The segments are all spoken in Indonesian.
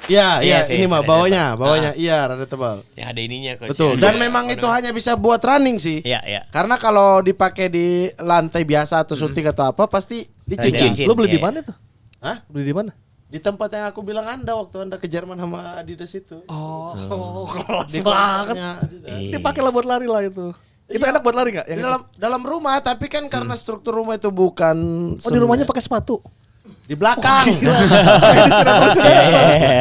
Iya, sih, ini mah rada bawahnya, tebal. iya rada tebal. Yang ada ininya coach. Betul. Dan memang itu hanya bisa buat running sih. Iya. Karena kalau dipakai di lantai biasa atau syuting atau apa pasti dicicil. Licin. Lu beli di Iya. mana tuh? Hah? Beli di mana? Di tempat yang aku bilang Anda waktu Anda ke Jerman sama Adidas itu. Oh, kelas Di banget. kotaknya Adidas. Dipakai lah buat lari lah itu. Itu Iya. enak buat lari nggak? Di dalam rumah, tapi kan karena struktur rumah itu bukan Oh di rumahnya pakai sepatu. di belakang.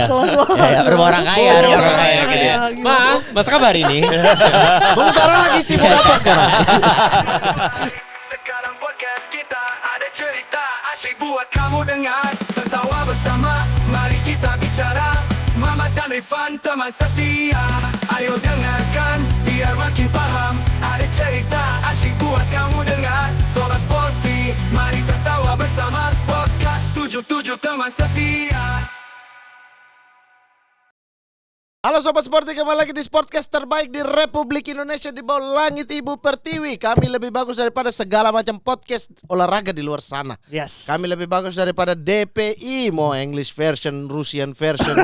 Kelas banget. Rumah orang kaya, rumah orang kaya gitu ya. Ma, mas kabar ini? Sementara lagi sibuk apa sekarang? Sekarang podcast kita ada cerita asyik buat kamu dengar. Tertawa bersama, mari kita bicara. Mama dan Rifan teman setia. Ayo dengarkan, biar makin paham. Ada cerita asyik buat kamu dengar. Sobat Sporty, mari tertawa bersama. Podcast 77 teman setia. Halo Sobat Sporty, kembali lagi di Sportcast terbaik di Republik Indonesia di bawah langit Ibu Pertiwi. Kami lebih bagus daripada segala macam podcast olahraga di luar sana. Yes. Kami lebih bagus daripada DPI, mau English version, Russian version,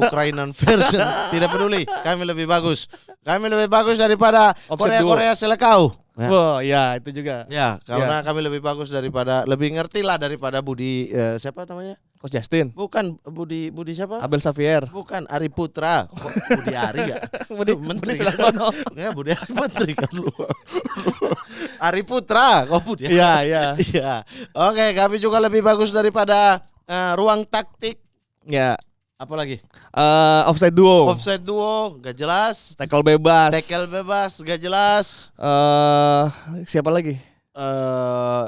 Ukrainian version, tidak peduli. Kami lebih bagus. Kami lebih bagus daripada Offset Korea Selekau. Wah, ya itu juga. Ya, karena kami lebih bagus daripada, lebih ngerti lah daripada Budi, siapa namanya? Coach Justin, Bukan Budi siapa? Abel Xavier. Bukan Ari Putra. Kok Budi Ari ya? Budi Selasono. Enggak, Budi Ari menteri kan lu. Ari Putra, kok Budi Ari? Iya. Iya. Oke, kami juga lebih bagus daripada ruang taktik. Ya. Apa lagi? Offside duo. Offside duo, gak jelas. Tackle bebas. Tackle bebas, gak jelas. Siapa lagi?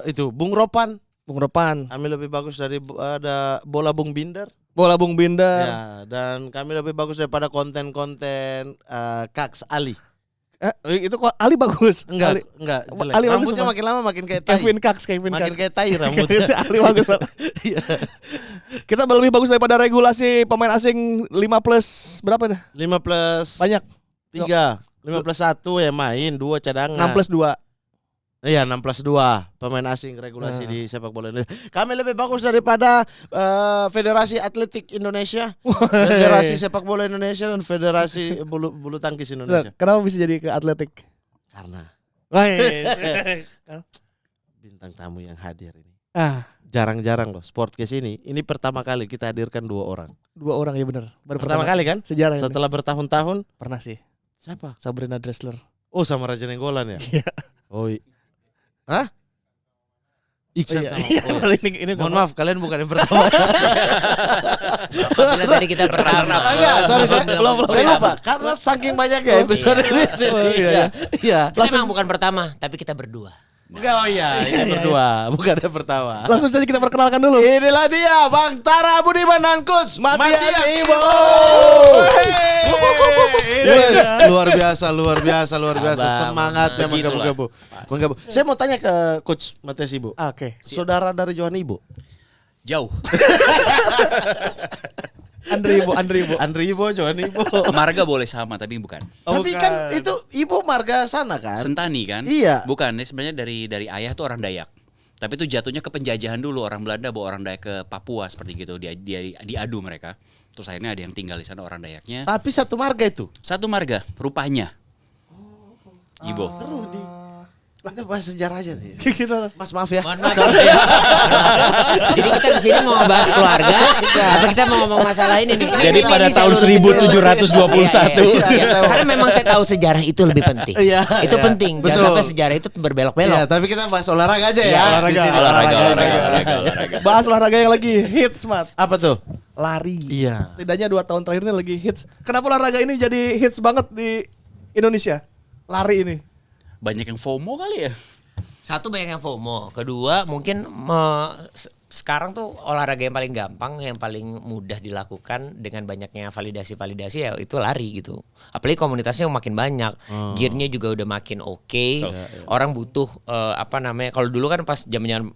Itu Bung Ropan. Bung Ropan. Kami lebih bagus dari ada bola Bung Binder. Bola Bung Binder. Ya, dan kami lebih bagus daripada konten-konten Kaks Ali. Itu kok Ali bagus. Enggak, Ali, jelek. Ali bagus Rambutnya semua. makin lama makin kayak tai. Kevin Cox. Makin kayak tai rambutnya. Si Ali bagus banget. Iya. Kita lebih bagus daripada regulasi pemain asing 5 plus berapa dah? 5 plus Banyak. 3, 5 plus 1 ya main, 2 cadangan. 6 plus 2. Iya, 6 plus 2 pemain asing regulasi di sepak bola Indonesia. Kami lebih bagus daripada Federasi Atletik Indonesia, Federasi Sepak Bola Indonesia, dan Federasi bulu tangkis Indonesia. Kenapa bisa jadi ke atletik? Karena bintang tamu yang hadir ini jarang-jarang loh Sportcast ini pertama kali kita hadirkan 2 orang. 2 orang ya benar. Pertama kali kan? Sejarah. Setelah bertahun-tahun. Pernah sih. Siapa? Sabrina Dressler. Oh, sama Raja Nenggolan ya? Iya. Oh, hah? Iksan sama. Oh, iya. Ini Mohon maaf, kalian bukan yang pertama. Bila tadi kita pertama. Enggak, sorry saya Belum. lupa karena saking banyaknya episode ini. Iya. Memang bukan pertama, tapi kita berdua. Enggak, oh iya, ini berdua, bukan yang pertama. Langsung saja kita perkenalkan dulu. Inilah dia Bang Tara Budiman dan Coach Matias Ibo. Yes, luar biasa. Semangatnya menggebu-gebu. Saya mau tanya ke Coach Matias Ibo. Oke. Saudara dari Johan Ibo. Jauh. Andri Ibo, Johan Ibo. Marga boleh sama tapi bukan. Tapi kan itu Ibo marga sana kan? Sentani kan? Iya. Bukan, ini sebenarnya dari ayah tuh orang Dayak. Tapi itu jatuhnya ke penjajahan dulu, orang Belanda bawa orang Dayak ke Papua seperti gitu. Dia diadu mereka. Terus akhirnya ada yang tinggal di sana orang Dayaknya. Tapi satu marga itu. Satu marga, rupanya. Ibo. Seru nih. Kita bahas sejarah aja nih. Kita Mas maaf ya. Mohon maaf. Jadi kita di sini mau ngebahas keluarga, apa kita mau ngomong masalah ini nih? Jadi pada tahun 1721. Iya. Karena memang saya tahu sejarah itu lebih penting. Iya, Itu iya. penting. Betul. Jangan sampai sejarah itu berbelok-belok. Iya, tapi kita bahas olahraga aja ya. Iya, olahraga. Di sini Olahraga. bahas olahraga yang lagi hits, Mat. Apa tuh? Lari. Iya. Setidaknya 2 tahun terakhir ini lagi hits. Kenapa olahraga ini jadi hits banget di Indonesia? Lari ini. Banyak yang FOMO kali ya? Satu banyak yang FOMO. Kedua mungkin sekarang tuh olahraga yang paling gampang, yang paling mudah dilakukan dengan banyaknya validasi ya itu lari gitu. Apalagi komunitasnya makin banyak, gearnya juga udah makin oke. Orang butuh kalau dulu kan pas zaman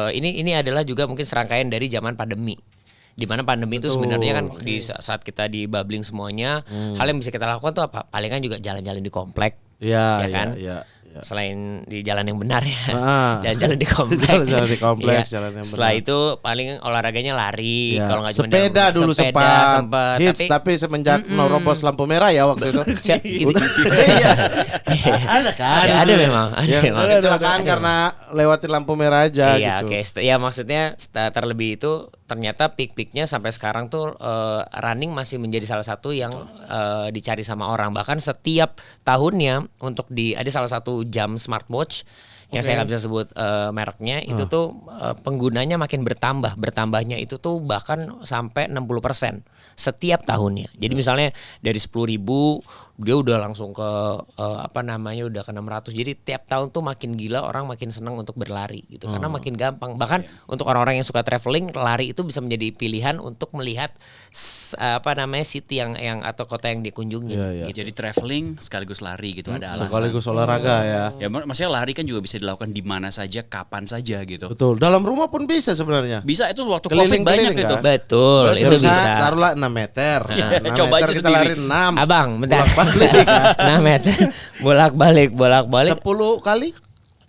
ini adalah juga mungkin serangkaian dari zaman pandemi. Di mana pandemi itu sebenarnya kan di saat kita di bubbling semuanya, hal yang bisa kita lakukan tuh apa? Palingan juga jalan-jalan di komplek. Iya, Ya kan? iya. Selain di jalan yang benar ya, jalan di komplek. Jalan di kompleks, Iya. jalan yang Setelah benar. itu paling olahraganya lari. Ya, Kalau nggak cuma sepeda jalan- dulu sepeda sempat hits, tapi semenjak nerobos lampu merah ya waktu itu. Udah. Iya. Ada kan? Ada memang, ada Yang memang. kecelakaan karena lewatin lampu merah aja Iya, gitu. oke. Ya maksudnya terlebih itu ternyata peak-peaknya sampai sekarang tuh running masih menjadi salah satu yang dicari sama orang. Bahkan setiap tahunnya untuk ada salah satu jam smartwatch yang saya nggak bisa sebut mereknya itu tuh penggunanya makin bertambah. Bertambahnya itu tuh bahkan sampai 60% setiap tahunnya. Jadi misalnya dari 10.000 dia udah langsung ke udah ke 600. Jadi tiap tahun tuh makin gila, orang makin seneng untuk berlari gitu. Karena makin gampang. Bahkan untuk orang-orang yang suka traveling, lari itu bisa menjadi pilihan untuk melihat city yang atau kota yang dikunjungi. Gitu. Jadi traveling sekaligus lari gitu ada alasan. Sekaligus olahraga ya. Ya maksudnya lari kan juga bisa dilakukan di mana saja, kapan saja gitu. Betul. Dalam rumah pun bisa sebenarnya. Bisa itu waktu Keliling-keliling Covid banyak gitu. kan? Betul, itu Terus bisa. taruhlah 6 meter. Nah, 6 Coba meter aja kita sendiri. lari 6. Abang, bentar. Bolak-balik. 6 meter. Bolak-balik. 10 kali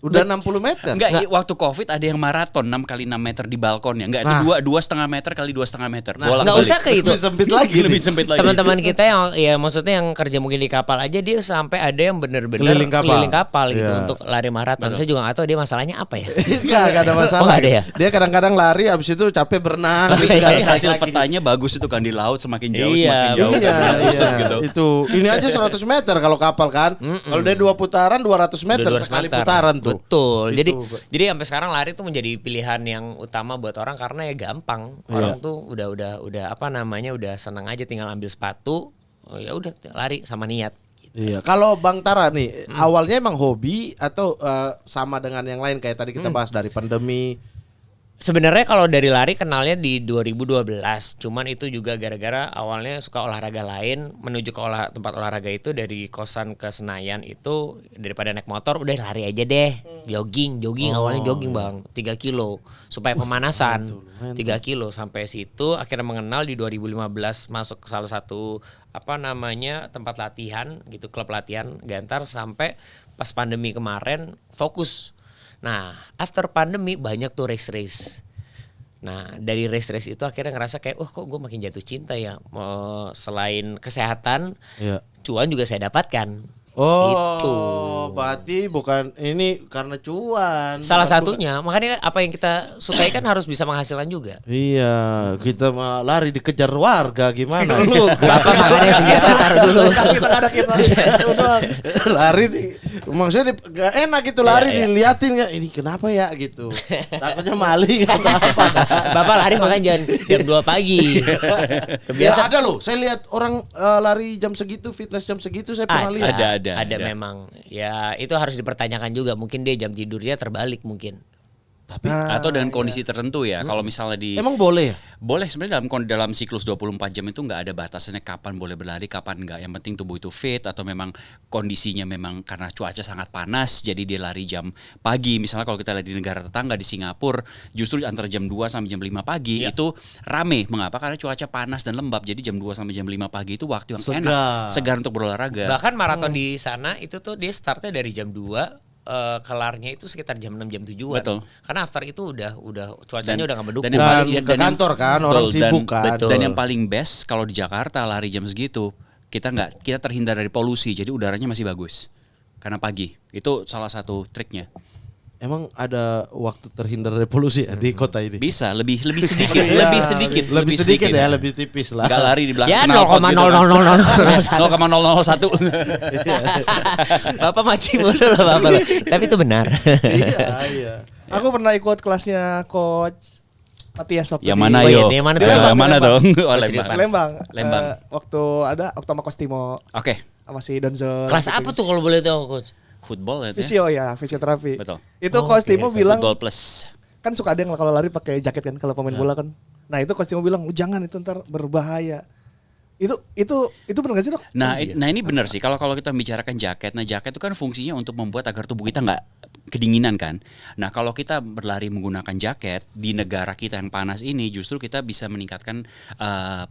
udah 60 meter. Enggak, waktu Covid ada yang maraton 6 kali 6 meter di balkonnya. Enggak, itu Nah. 2,5 meter kali 2,5 meter. Nggak usah ke itu. Lebih sempit lagi. Lebih nih. sempit lagi. Teman-teman kita yang ya maksudnya yang kerja mungkin di kapal aja dia sampai ada yang bener-bener Keliling kapal. gitu Iya. untuk lari maraton. Saya juga nggak tahu dia masalahnya apa ya. Enggak ada masalah. Oh, nggak ada ya? Dia kadang-kadang lari abis itu capek berenang. gitu, iya, kan, Jadi naik hasil lagi. petanya bagus itu kan di laut semakin jauh Iya, semakin jauh Iya, kan kusut iya. gitu. Itu ini aja 100 meter kalau kapal kan. Kalau dia 2 putaran 200 meter Udah 200 sekali meter. putaran tuh. Betul. Itu. Jadi sampai sekarang lari tuh menjadi pilihan yang utama buat orang karena ya gampang. Orang tuh udah udah senang aja tinggal ambil sepatu, ya udah lari sama niat. Iya, kalau Bang Tara nih awalnya emang hobi atau sama dengan yang lain kayak tadi kita bahas dari pandemi. Sebenarnya kalau dari lari kenalnya di 2012, cuman itu juga gara-gara awalnya suka olahraga lain, menuju ke tempat olahraga itu dari kosan ke Senayan itu daripada naik motor udah lari aja deh, jogging awalnya jogging Bang, 3 kilo supaya pemanasan, 3 kilo sampai situ akhirnya mengenal di 2015 masuk ke salah satu tempat latihan gitu, klub latihan Gantar sampai pas pandemi kemarin fokus. Nah, after pandemi banyak tuh race. Nah, dari race itu akhirnya ngerasa kayak, kok gue makin jatuh cinta ya. Selain kesehatan, Iya. cuan juga saya dapatkan. Oh, Gitu. berarti bukan ini karena cuan. Salah Bukan- satunya, makanya apa yang kita sukai kan harus bisa menghasilkan juga. Iya, kita mah lari dikejar warga gimana lu? Bapak makanya senjata taruh dulu. Kita nggak ada kita. Udah. Lari maksudnya gak enak gitu lari diliatin ya ini kenapa ya gitu. Takutnya maling atau apa. Bapak lari makanya jangan jam 2 pagi. Ya ada loh, saya lihat orang lari jam segitu, fitness jam segitu saya pernah lihat. Ada memang. Ya itu harus dipertanyakan juga. Mungkin dia jam tidurnya terbalik mungkin. Atau dengan kondisi tertentu ya. Kalau misalnya Emang boleh ya? boleh sebenarnya dalam siklus 24 jam itu nggak ada batasannya kapan boleh berlari, kapan nggak. Yang penting tubuh itu fit atau memang kondisinya memang karena cuaca sangat panas jadi dia lari jam pagi. Misalnya kalau kita lihat di negara tetangga di Singapura justru antara jam 2 sampai jam 5 pagi itu rame. Mengapa? Karena cuaca panas dan lembab. Jadi jam 2 sampai jam 5 pagi itu waktu yang enak, segar untuk berolahraga. Bahkan maraton di sana itu tuh dia startnya dari jam 2 kelarnya itu sekitar jam 6 jam 7-an. Betul. Karena after itu udah cuacanya udah gak mendukung. dan yang paling- Dan ke kantor kan, orang betul, sibuk kan. betul. Dan yang paling best kalau di Jakarta lari jam segitu kita terhindar dari polusi jadi udaranya masih bagus karena pagi itu salah satu triknya. Emang ada waktu terhindar dari polusi ya di kota ini? Bisa lebih sedikit Iya, lebih sedikit ya, lebih tipis lah. nggak lari di belakang Ya knalpot gitu kan. 0,00001. 0,001. Bapak masih mulu loh Bapak loh. Tapi itu benar. Iya. Aku pernah ikut kelasnya coach Matias waktu Yang di mana Oh iya, yo? yang mana tuh? Yang mana Lembang. dong? Oh, Coach Lembang. Depan. Lembang. Lembang. Waktu ada Oktama Kostimo Oke. sama si Donzel. Kelas apa tuh kalau boleh tahu coach? Football itu ya. Fisio ya, fisioterapi. Betul. Itu Oh, Coach oke. Timo bilang Football plus. kan suka ada yang kalau lari pakai jaket kan kalau pemain bola kan. Nah, itu Coach Timo bilang, "Jangan itu ntar berbahaya." Itu benar gak sih, Dok? Nah, ini benar sih. Kalau kita membicarakan jaket, nah jaket itu kan fungsinya untuk membuat agar tubuh kita kedinginan kan. Nah kalau kita berlari menggunakan jaket di negara kita yang panas ini, justru kita bisa meningkatkan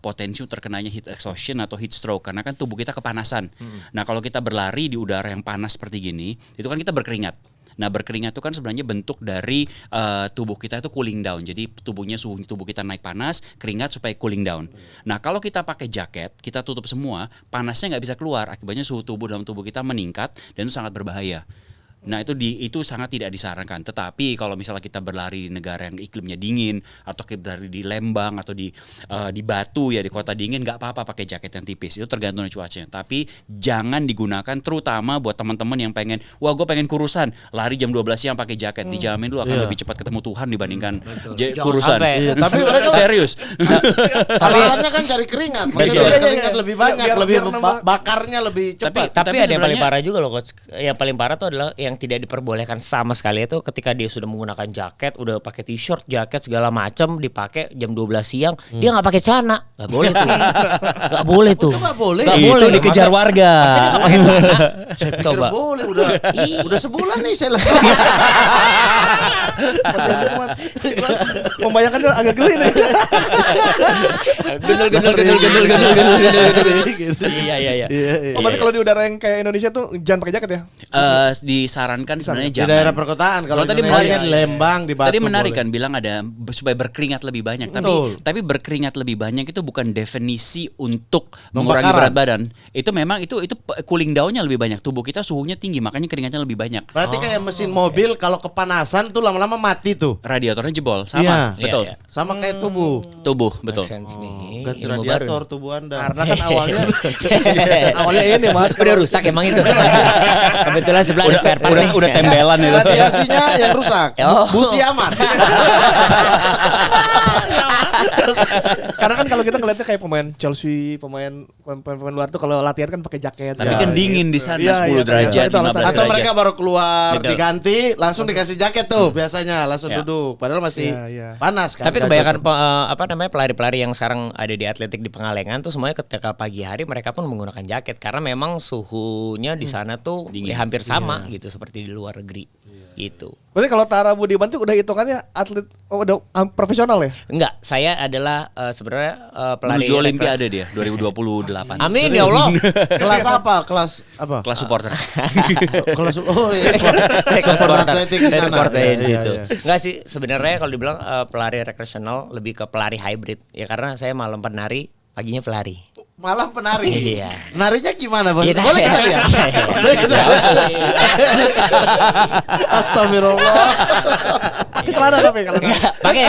potensi terkenanya heat exhaustion atau heat stroke karena kan tubuh kita kepanasan. Nah kalau kita berlari di udara yang panas seperti gini, itu kan kita berkeringat. Nah berkeringat itu kan sebenarnya bentuk dari tubuh kita itu cooling down. Jadi suhu tubuh kita naik panas, keringat supaya cooling down. Nah kalau kita pakai jaket, kita tutup semua, panasnya nggak bisa keluar. Akibatnya suhu tubuh dalam tubuh kita meningkat dan itu sangat berbahaya. Nah itu sangat tidak disarankan. Tetapi kalau misalnya kita berlari di negara yang iklimnya dingin atau kita berlari di Lembang atau di Batu ya di kota dingin, nggak apa-apa pakai jaket yang tipis. Itu tergantung dari cuacanya. Tapi jangan digunakan terutama buat teman-teman yang pengen, wah gue pengen kurusan, lari jam 12 siang pakai jaket. Dijamin lu akan lebih cepat ketemu Tuhan dibandingkan kurusan. Iya, tapi mereka serius. alasannya kan cari keringat. Maksudnya Betul. keringat lebih banyak, Biar lebih nambah. bakarnya lebih cepat. Tapi ada yang paling sebenarnya- parah juga loh coach. Yang paling parah tuh adalah yang tidak diperbolehkan sama sekali itu ketika dia sudah menggunakan jaket, udah pakai t-shirt, jaket segala macam dipakai jam 12 siang, dia nggak pakai celana. Nggak boleh tuh. Nggak boleh tuh. Itu nggak boleh. Nggak Itu boleh Itu dikejar Masa- warga. masa dia nggak pakai celana? Saya pikir Coba. boleh udah sebulan nih saya Membayangkan dia agak geli nih. Gendul. Iya. Oh, berarti kalau di udara yang kayak Indonesia tuh jangan pakai jaket ya? Disarankan sebenarnya di jangan. daerah perkotaan. Kalau Soalnya tadi Indonesia menarik. di Lembang, di Batu. Tadi menarik boleh. kan bilang ada supaya berkeringat lebih banyak. Betul. Tapi berkeringat lebih banyak itu bukan definisi untuk mengurangi Pembakaran. berat badan. Itu memang itu cooling down-nya lebih banyak. Tubuh kita suhunya tinggi makanya keringatnya lebih banyak. Berarti kayak mesin mobil kalau kepanasan tuh lama-lama mati tuh. Radiatornya jebol sama. Iya. Betul. Iya. Sama kayak tubuh. Tubuh, betul. Make sense nih. Ganti Ilmu radiator baru. tubuh Anda. Karena kan awalnya ini Mat. Udah rusak emang itu. Kebetulan sebelah ada spare part nih. Udah tembelan itu. Radiasinya yang rusak. Oh. Busi aman. Karena kan kalau kita ngeliatnya kayak pemain Chelsea, pemain luar tuh kalau latihan kan pakai jaket. Tapi ya. kan dingin di sana Iya, 10 iya, derajat, itu alasan. 15 Atau derajat. mereka baru keluar Betul. diganti langsung dikasih jaket tuh biasanya langsung Ya. duduk padahal masih Iya, iya. panas kan. Tapi kebanyakan pelari-pelari yang sekarang ada di atletik di Pengalengan tuh semuanya ketika pagi hari mereka pun menggunakan jaket karena memang suhunya di sana tuh Dingin. ya hampir sama gitu seperti di luar negeri gitu. Berarti kalau Tara Budiman tuh udah hitungannya atlet udah profesional ya? Enggak, saya adalah sebenarnya pelari Menuju Olimpiade dia 2028. Amin ya Allah. kelas apa? Kelas apa? Kelas supporter. Kelas oh iya. Saya Support supporter, atletik saya sana. supporter Iya, di iya, situ. iya. Enggak sih, sebenarnya kalau dibilang pelari rekreasional lebih ke pelari hybrid. Ya karena saya malam penari, paginya pelari. Malam penari. Iya. Narinya gimana, Bos? Iya, Boleh kita lihat? Boleh kita lihat? Astagfirullah. Pakai celana tapi kalau Pakai.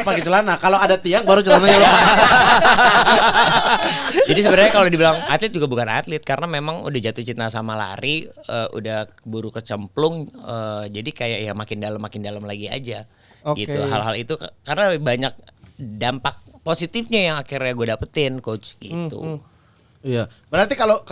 Pakai celana. Kalau ada tiang baru celananya lepas. Jadi sebenarnya kalau dibilang atlet juga bukan atlet karena memang udah jatuh cinta sama lari, udah keburu kecemplung, jadi kayak ya makin dalam lagi aja. Oke. Gitu. Hal-hal itu karena banyak dampak positifnya yang akhirnya gue dapetin coach gitu. Iya. Berarti kalau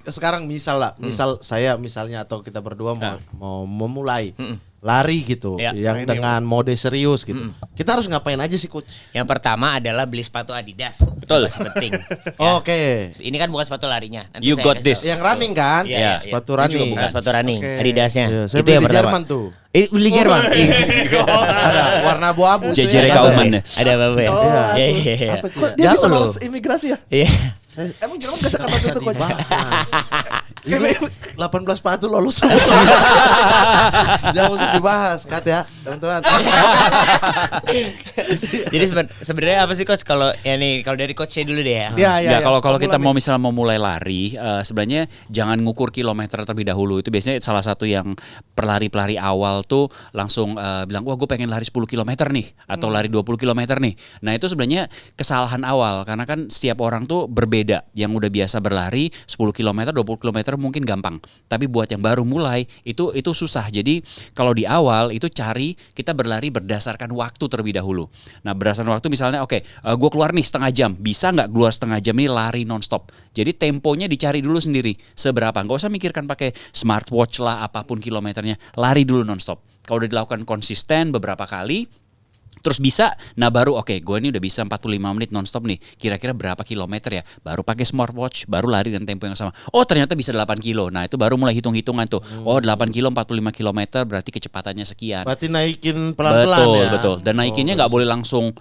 sekarang misal saya misalnya atau kita berdua mau memulai lari gitu Ya. yang dengan mode serius gitu. Kita harus ngapain aja sih, Coach? Yang pertama adalah beli sepatu Adidas. Betul. Itu masih penting. Ya. Oke. Ini kan bukan sepatu larinya. Nanti You saya got kasih this. tahu. Yang running kan? Iya, iya, Sepatu iya. running. Bukan sepatu running, Oke. Adidasnya. Iya, saya Itu beli yang di pertama. Jerman tuh. Beli Jerman. Ada warna abu-abu. tuh JJ ya. Kauman ya. Ada apa-apa ya? Oh, Iya, iya, iya. Apa tuh? Kok dia bisa Jauh balas loh. imigrasi ya? Iya. Emang Jerman gak sekata itu coach? Itu 18 sepatu lolos. Jangan usah dibahas, Kat ya, teman-teman. Jadi sebenarnya apa sih coach kalau ya nih kalau dari coachnya dulu deh ya. Iya, iya. Ya, kalau kita Pemula mau misalnya mau mulai lari, sebenarnya jangan ngukur kilometer terlebih dahulu. Itu biasanya salah satu yang pelari-pelari awal tuh langsung bilang, wah gue pengen lari 10 km nih, atau lari 20 km nih. Nah itu sebenarnya kesalahan awal, karena kan setiap orang tuh berbeda. Yang udah biasa berlari 10 km, 20 km mungkin gampang. Tapi buat yang baru mulai, itu susah. Jadi kalau di awal itu kita berlari berdasarkan waktu terlebih dahulu. Nah berdasarkan waktu misalnya gue keluar nih setengah jam, bisa nggak keluar setengah jam ini lari nonstop. Jadi temponya dicari dulu sendiri seberapa, nggak usah mikirkan pakai smartwatch lah apapun kilometernya, lari dulu nonstop. Kalau udah dilakukan konsisten beberapa kali, Terus bisa, nah baru oke, gue ini udah bisa 45 menit nonstop nih. Kira-kira berapa kilometer ya? Baru pakai smartwatch, baru lari dengan tempo yang sama. Oh ternyata bisa 8 kilo. Nah itu baru mulai hitung-hitungan tuh. Oh 8 kilo 45 kilometer berarti kecepatannya sekian. Berarti naikin pelan-pelan Betul, ya. betul. Dan naikinnya nggak boleh langsung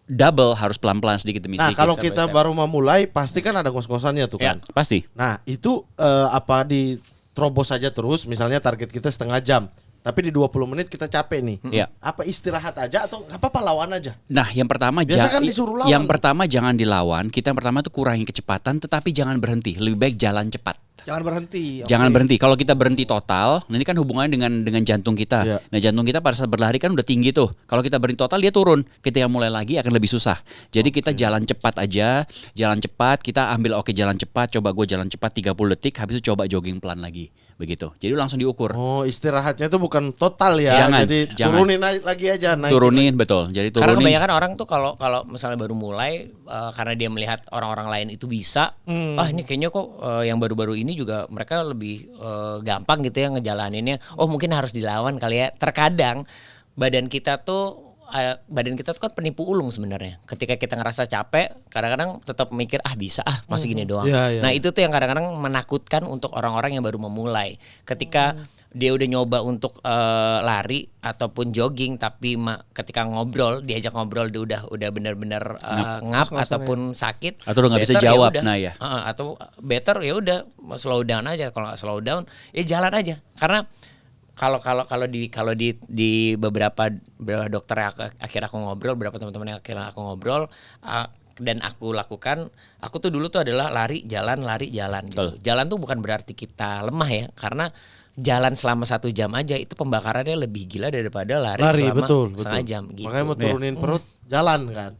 double, harus pelan-pelan sedikit demi Nah sedikit. kalau kita baru mau mulai pasti kan ada ngos-ngosannya tuh Ya, kan. pasti. Nah itu apa diterobos saja terus, misalnya target kita setengah jam. Tapi di 20 menit kita capek nih. Iya. Apa istirahat aja atau nggak apa-apa lawan aja? Nah, yang pertama Biasa kan disuruh lawan. yang pertama jangan dilawan. Kita yang pertama tuh kurangi kecepatan, tetapi jangan berhenti. Lebih baik jalan cepat. Jangan berhenti. Jangan Oke. berhenti. Kalau kita berhenti total, nah ini kan hubungannya dengan jantung kita. Iya. Nah, jantung kita pada saat berlari kan udah tinggi tuh. Kalau kita berhenti total dia turun. Ketika mulai lagi akan lebih susah. Jadi kita jalan cepat aja, jalan cepat. Kita ambil jalan cepat. Coba gue jalan cepat 30 detik. Habis itu coba jogging pelan lagi, begitu. Jadi langsung diukur. Oh istirahatnya itu bukan total ya. Jangan, Jadi jangan. turunin lagi aja. Naikin Turunin betul. Jadi Karena turunin. kebanyakan orang tuh kalau misalnya baru mulai karena dia melihat orang-orang lain itu bisa, ini kayaknya kok yang baru-baru ini juga mereka lebih gampang gitu ya ngejalaninnya. Oh mungkin harus dilawan kali ya. Terkadang badan kita tuh kan penipu ulung sebenarnya. Ketika kita ngerasa capek, kadang-kadang tetap mikir bisa masih gini doang. Iya, iya. Nah itu tuh yang kadang-kadang menakutkan untuk orang-orang yang baru memulai. Ketika dia udah nyoba untuk lari ataupun jogging, tapi ketika diajak ngobrol dia udah benar-benar ngap ataupun sakit, Atau udah nggak bisa better ya jawab, udah. nah ya. Atau better ya udah slow down aja. Kalau nggak slow down, ya jalan aja. Karena kalau di beberapa dokter yang akhirnya aku ngobrol, beberapa teman-teman yang akhirnya aku ngobrol dan aku lakukan, aku tuh dulu tuh adalah lari jalan gitu. Jalan tuh bukan berarti kita lemah ya, karena jalan selama 1 jam aja itu pembakarannya lebih gila daripada lari selama betul. setengah jam gitu. Makanya mau turunin perut jalan kan.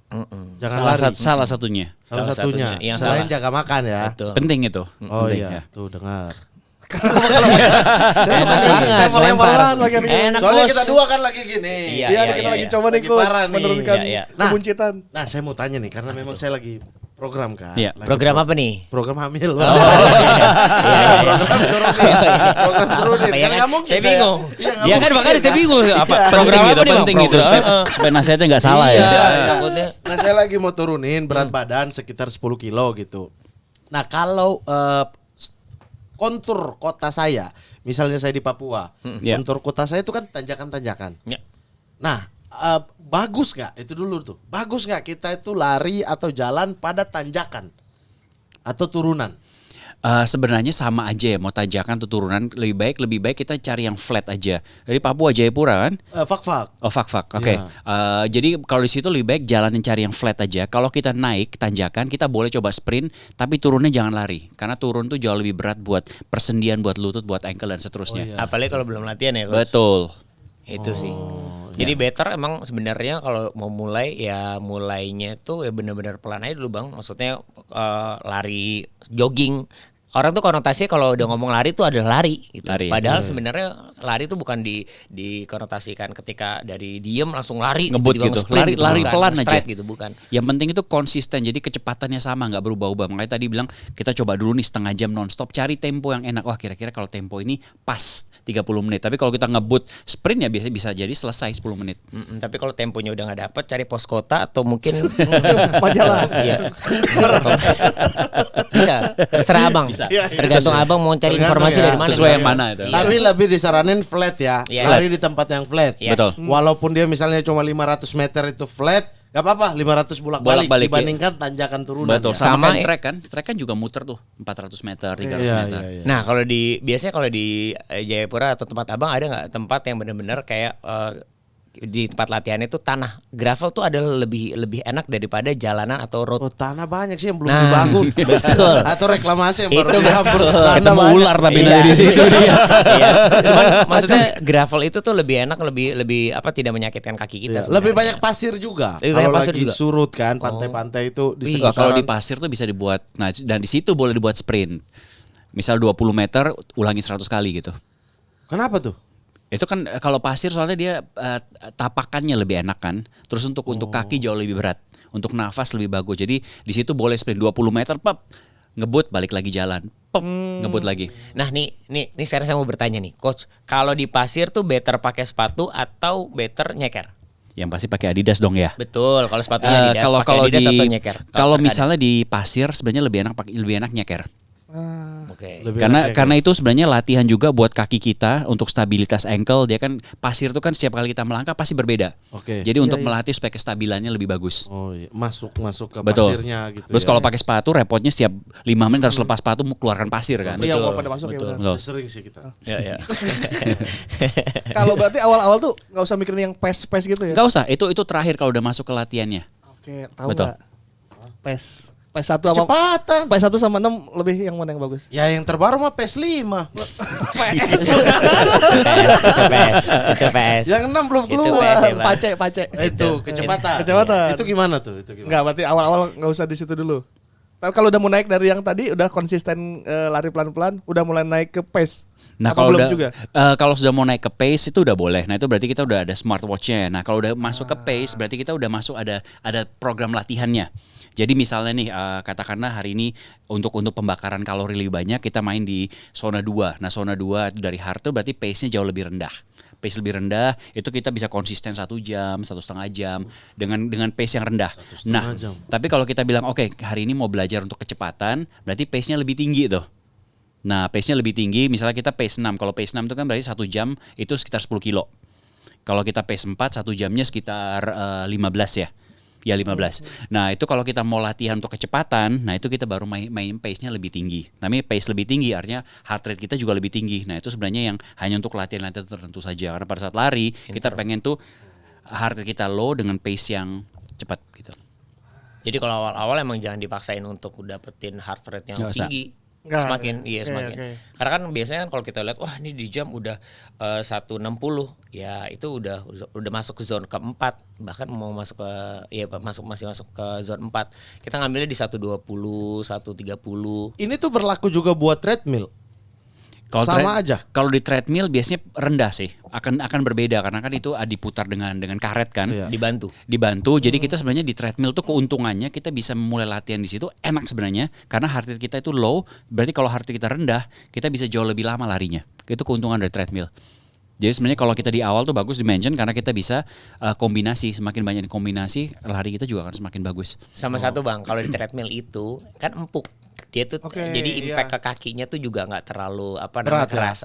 Jangan salah, lari. salah satunya. Salah salah satunya. satunya. Yang Selain salah. jaga makan ya. Betul. Penting itu. Oh Penting, iya, ya. tuh dengar. Saya suka Banget, lempar-lemparan lempar. bagian ini. Enak, Soalnya Bos. kita dua kan lagi gini. Iya, Iya, iya, kita iya, lagi iya. coba nih Lagi coach parah nih. menurunkan Iya, iya. kebuncitan. Nah, saya mau tanya nih karena memang saya lagi program kan. Iya. Lagi Program apa nih? Program hamil. Program Program turunin. Iya Kan kan? nggak mungkin Saya bingung. Iya, nggak Dia kan mungkin, makanya saya kan? bingung apa Iya. program Penting apa itu, nih Bang? penting itu supaya nasihatnya nggak salah Iya, ya. iya. Takutnya. Nah, saya lagi mau turunin berat badan sekitar 10 kilo gitu. Nah, kalau kontur kota saya, misalnya saya di Papua, Iya. kontur kota saya itu kan tanjakan-tanjakan. Ya. Nah, bagus nggak itu dulu tuh? Bagus nggak kita itu lari atau jalan pada tanjakan atau turunan? Sebenarnya sama aja ya, mau tanjakan atau turunan lebih baik kita cari yang flat aja. Dari Papua Jayapura kan? Fak-fak. Oh fak. Oke. Ya. Jadi kalau di situ lebih baik jalan yang cari yang flat aja. Kalau kita naik tanjakan kita boleh coba sprint, tapi turunnya jangan lari. Karena turun tuh jauh lebih berat buat persendian, buat lutut, buat ankle dan seterusnya. Apalagi kalau belum latihan ya, Coach. Betul. Itu sih. Jadi better emang sebenarnya kalau mau mulai ya mulainya tuh ya benar-benar pelan aja dulu Bang. Maksudnya lari, jogging. Orang tuh konotasinya kalau udah ngomong lari tuh adalah lari gitu. Lari. Padahal sebenarnya lari tuh bukan dikonotasikan ketika dari diem langsung lari Ngebut tiba-tiba gitu. nge-sprint Lari bukan. pelan aja. Straight gitu bukan. Yang penting itu konsisten, jadi kecepatannya sama, nggak berubah-ubah. Makanya tadi bilang kita coba dulu nih setengah jam nonstop, cari tempo yang enak. Wah kira-kira kalau tempo ini pas 30 menit. Tapi kalau kita ngebut sprint ya biasa bisa jadi selesai 10 menit. Tapi kalau temponya udah nggak dapet, cari pos kota atau mungkin Majalah. Iya. Bisa. Terserah abang. Bisa. Tergantung abang mau cari Tergantung informasi ya. dari mana. Sesuai yang mana itu. Iya. Tapi lebih disaranin flat ya. Yes. Lari di tempat yang flat. Yes. Betul. Walaupun dia misalnya cuma 500 meter itu flat, gak apa-apa 500 bolak-balik Bolak-balik, dibandingkan tanjakan turunan. Betul. ya. Sama Sama kayak ya. trek kan. Trek kan juga muter tuh 400 meter, 300 Iya, meter. iya, iya. Nah kalau biasanya kalau di Jayapura atau tempat abang ada nggak tempat yang benar-benar kayak di tempat latihan itu tanah gravel tuh ada lebih enak daripada jalanan atau road. Oh, tanah banyak sih yang belum Nah, dibangun. betul. Atau reklamasi yang Itu baru dihapus. betul. Tanah Ketemu banyak. ular tapi Iya. dari situ dia. Iya. Cuman maksudnya gravel itu tuh lebih enak, lebih apa tidak menyakitkan kaki kita. Iya, lebih sebenarnya. banyak pasir juga. Lebih banyak Kalau pasir lagi juga. surut kan, pantai-pantai itu di Wah, kalau di sekitaran. pasir tuh bisa dibuat. Nah, dan di situ boleh dibuat sprint. Misal 20 meter ulangi 100 kali gitu. Kenapa tuh? Itu kan kalau pasir soalnya dia tapakannya lebih enak kan. Terus untuk kaki jauh lebih berat. Untuk nafas lebih bagus. Jadi di situ boleh sprint 20 meter, pep, ngebut balik lagi jalan. Pep, ngebut lagi. Nah nih sekarang saya mau bertanya nih, coach. Kalau di pasir tuh better pakai sepatu atau better nyeker? Yang pasti pakai Adidas dong ya. Betul, kalau sepatunya Adidas, Kalau pakai kalau Adidas di atau nyeker? kalau pakai misalnya di pasir sebenarnya lebih enak nyeker. Adidas. Oke. Lebih Karena enak ya, karena itu sebenarnya latihan juga buat kaki kita untuk stabilitas ankle. Dia kan pasir tuh kan setiap kali kita melangkah pasti berbeda. Oke. Jadi untuk Iya. melatih supaya kestabilannya lebih bagus. Oh iya, masuk ke Betul. pasirnya gitu. Terus ya. kalau pakai sepatu repotnya setiap 5 menit harus lepas sepatu mau keluarkan pasir kan. Iya, Betul, mau pada masuk betul. ya benar. Betul. Sering sih kita. Ya, ya. Kalau berarti awal-awal tuh nggak usah mikirin yang PES gitu ya. Enggak usah, itu terakhir kalau udah masuk ke latihannya. Oke, tahu Betul. nggak? PES 1 sama Kecepatan. PES 1 sama 6 lebih yang mana yang bagus? Ya yang terbaru mah PS5. Itu PS. Yang 6 belum Itu keluar. PS ya, Bang. Pace. Itu kecepatan. Kecepatan. Itu gimana tuh? Itu gimana? Enggak, berarti awal-awal nggak usah di situ dulu. Tapi kalau udah mau naik dari yang tadi udah konsisten lari pelan-pelan, udah mulai naik ke pace. Nah Apa kalau belum udah juga? kalau sudah mau naik ke pace itu udah boleh. Nah itu berarti kita udah ada smartwatchnya. Nah kalau udah masuk ke pace berarti kita udah masuk ada program latihannya. Jadi misalnya nih katakanlah hari ini untuk pembakaran kalori lebih banyak kita main di zona 2. Nah zona 2 dari hard itu berarti pace-nya jauh lebih rendah. Pace lebih rendah itu kita bisa konsisten 1 jam, 1,5 jam dengan pace yang rendah. 1,5 Nah jam. tapi kalau kita bilang oke hari ini mau belajar untuk kecepatan berarti pace-nya lebih tinggi tuh. Nah, pace-nya lebih tinggi, misalnya kita pace 6. Kalau pace 6 itu kan berarti 1 jam itu sekitar 10 kilo. Kalau kita pace 4, 1 jamnya sekitar 15 ya. Ya 15. Nah, itu kalau kita mau latihan untuk kecepatan, nah itu kita baru main pace-nya lebih tinggi. Namanya pace lebih tinggi, artinya heart rate kita juga lebih tinggi. Nah, itu sebenarnya yang hanya untuk latihan-latihan tertentu saja. Karena pada saat lari, kita pengen tuh heart rate kita low dengan pace yang cepat gitu. Jadi kalau awal-awal emang jangan dipaksain untuk dapetin heart rate yang Nggak usah. tinggi. Nggak. Semakin. Oke. Karena kan biasanya kan kalau kita lihat wah ini di jam udah 160 ya itu udah masuk ke zone keempat, bahkan mau masuk ke masih masuk ke zone 4. Kita ngambilnya di 120, 130. Ini tuh berlaku juga buat treadmill. Sama aja. Kalau di treadmill biasanya rendah sih. Akan berbeda karena kan itu diputar dengan karet kan. Iya. Dibantu. Jadi kita sebenarnya di treadmill tuh keuntungannya kita bisa mulai latihan di situ enak sebenarnya karena heart rate kita itu low, berarti kalau heart rate kita rendah, kita bisa jauh lebih lama larinya. Itu keuntungan dari treadmill. Jadi sebenarnya kalau kita di awal tuh bagus di mention karena kita bisa kombinasi, semakin banyak kombinasi, lari kita juga akan semakin bagus. Sama satu Bang, kalau di treadmill itu kan empuk. Dia tuh Oke, jadi impact iya. ke kakinya tuh juga nggak terlalu Berat ya? keras.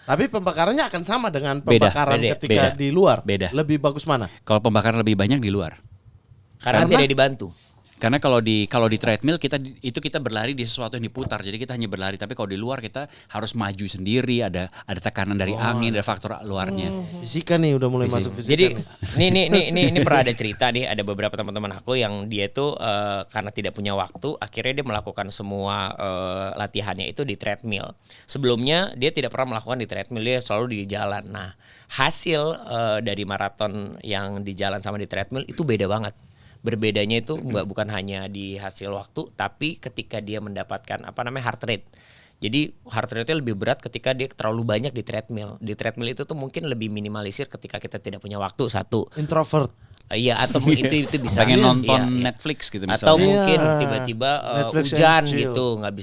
Tapi pembakarannya akan sama dengan Beda, pembakaran beda, ketika beda. di luar. Beda. Lebih bagus mana? Kalau pembakaran lebih banyak di luar. Karena tidak dibantu. Karena kalau di treadmill kita berlari di sesuatu yang diputar, jadi kita hanya berlari. Tapi kalau di luar kita harus maju sendiri, ada tekanan dari angin, ada faktor luarnya. Fisika nih udah mulai masuk fisika. Jadi nih. ini pernah ada cerita nih, ada beberapa teman-teman aku yang dia tuh karena tidak punya waktu, akhirnya dia melakukan semua latihannya itu di treadmill. Sebelumnya dia tidak pernah melakukan di treadmill, dia selalu di jalan. Nah, hasil dari maraton yang di jalan sama di treadmill itu beda banget. Berbedanya itu bukan hanya di hasil waktu, tapi ketika dia mendapatkan heart rate. Jadi heart rate-nya lebih berat ketika dia terlalu banyak di treadmill. Di treadmill itu tuh mungkin lebih minimalisir ketika kita tidak punya waktu satu. Introvert. Iya atau itu bisa Pengen nonton iya. Netflix gitu misalnya. Atau mungkin Iya. tiba-tiba Netflix hujan and chill. gitu nggak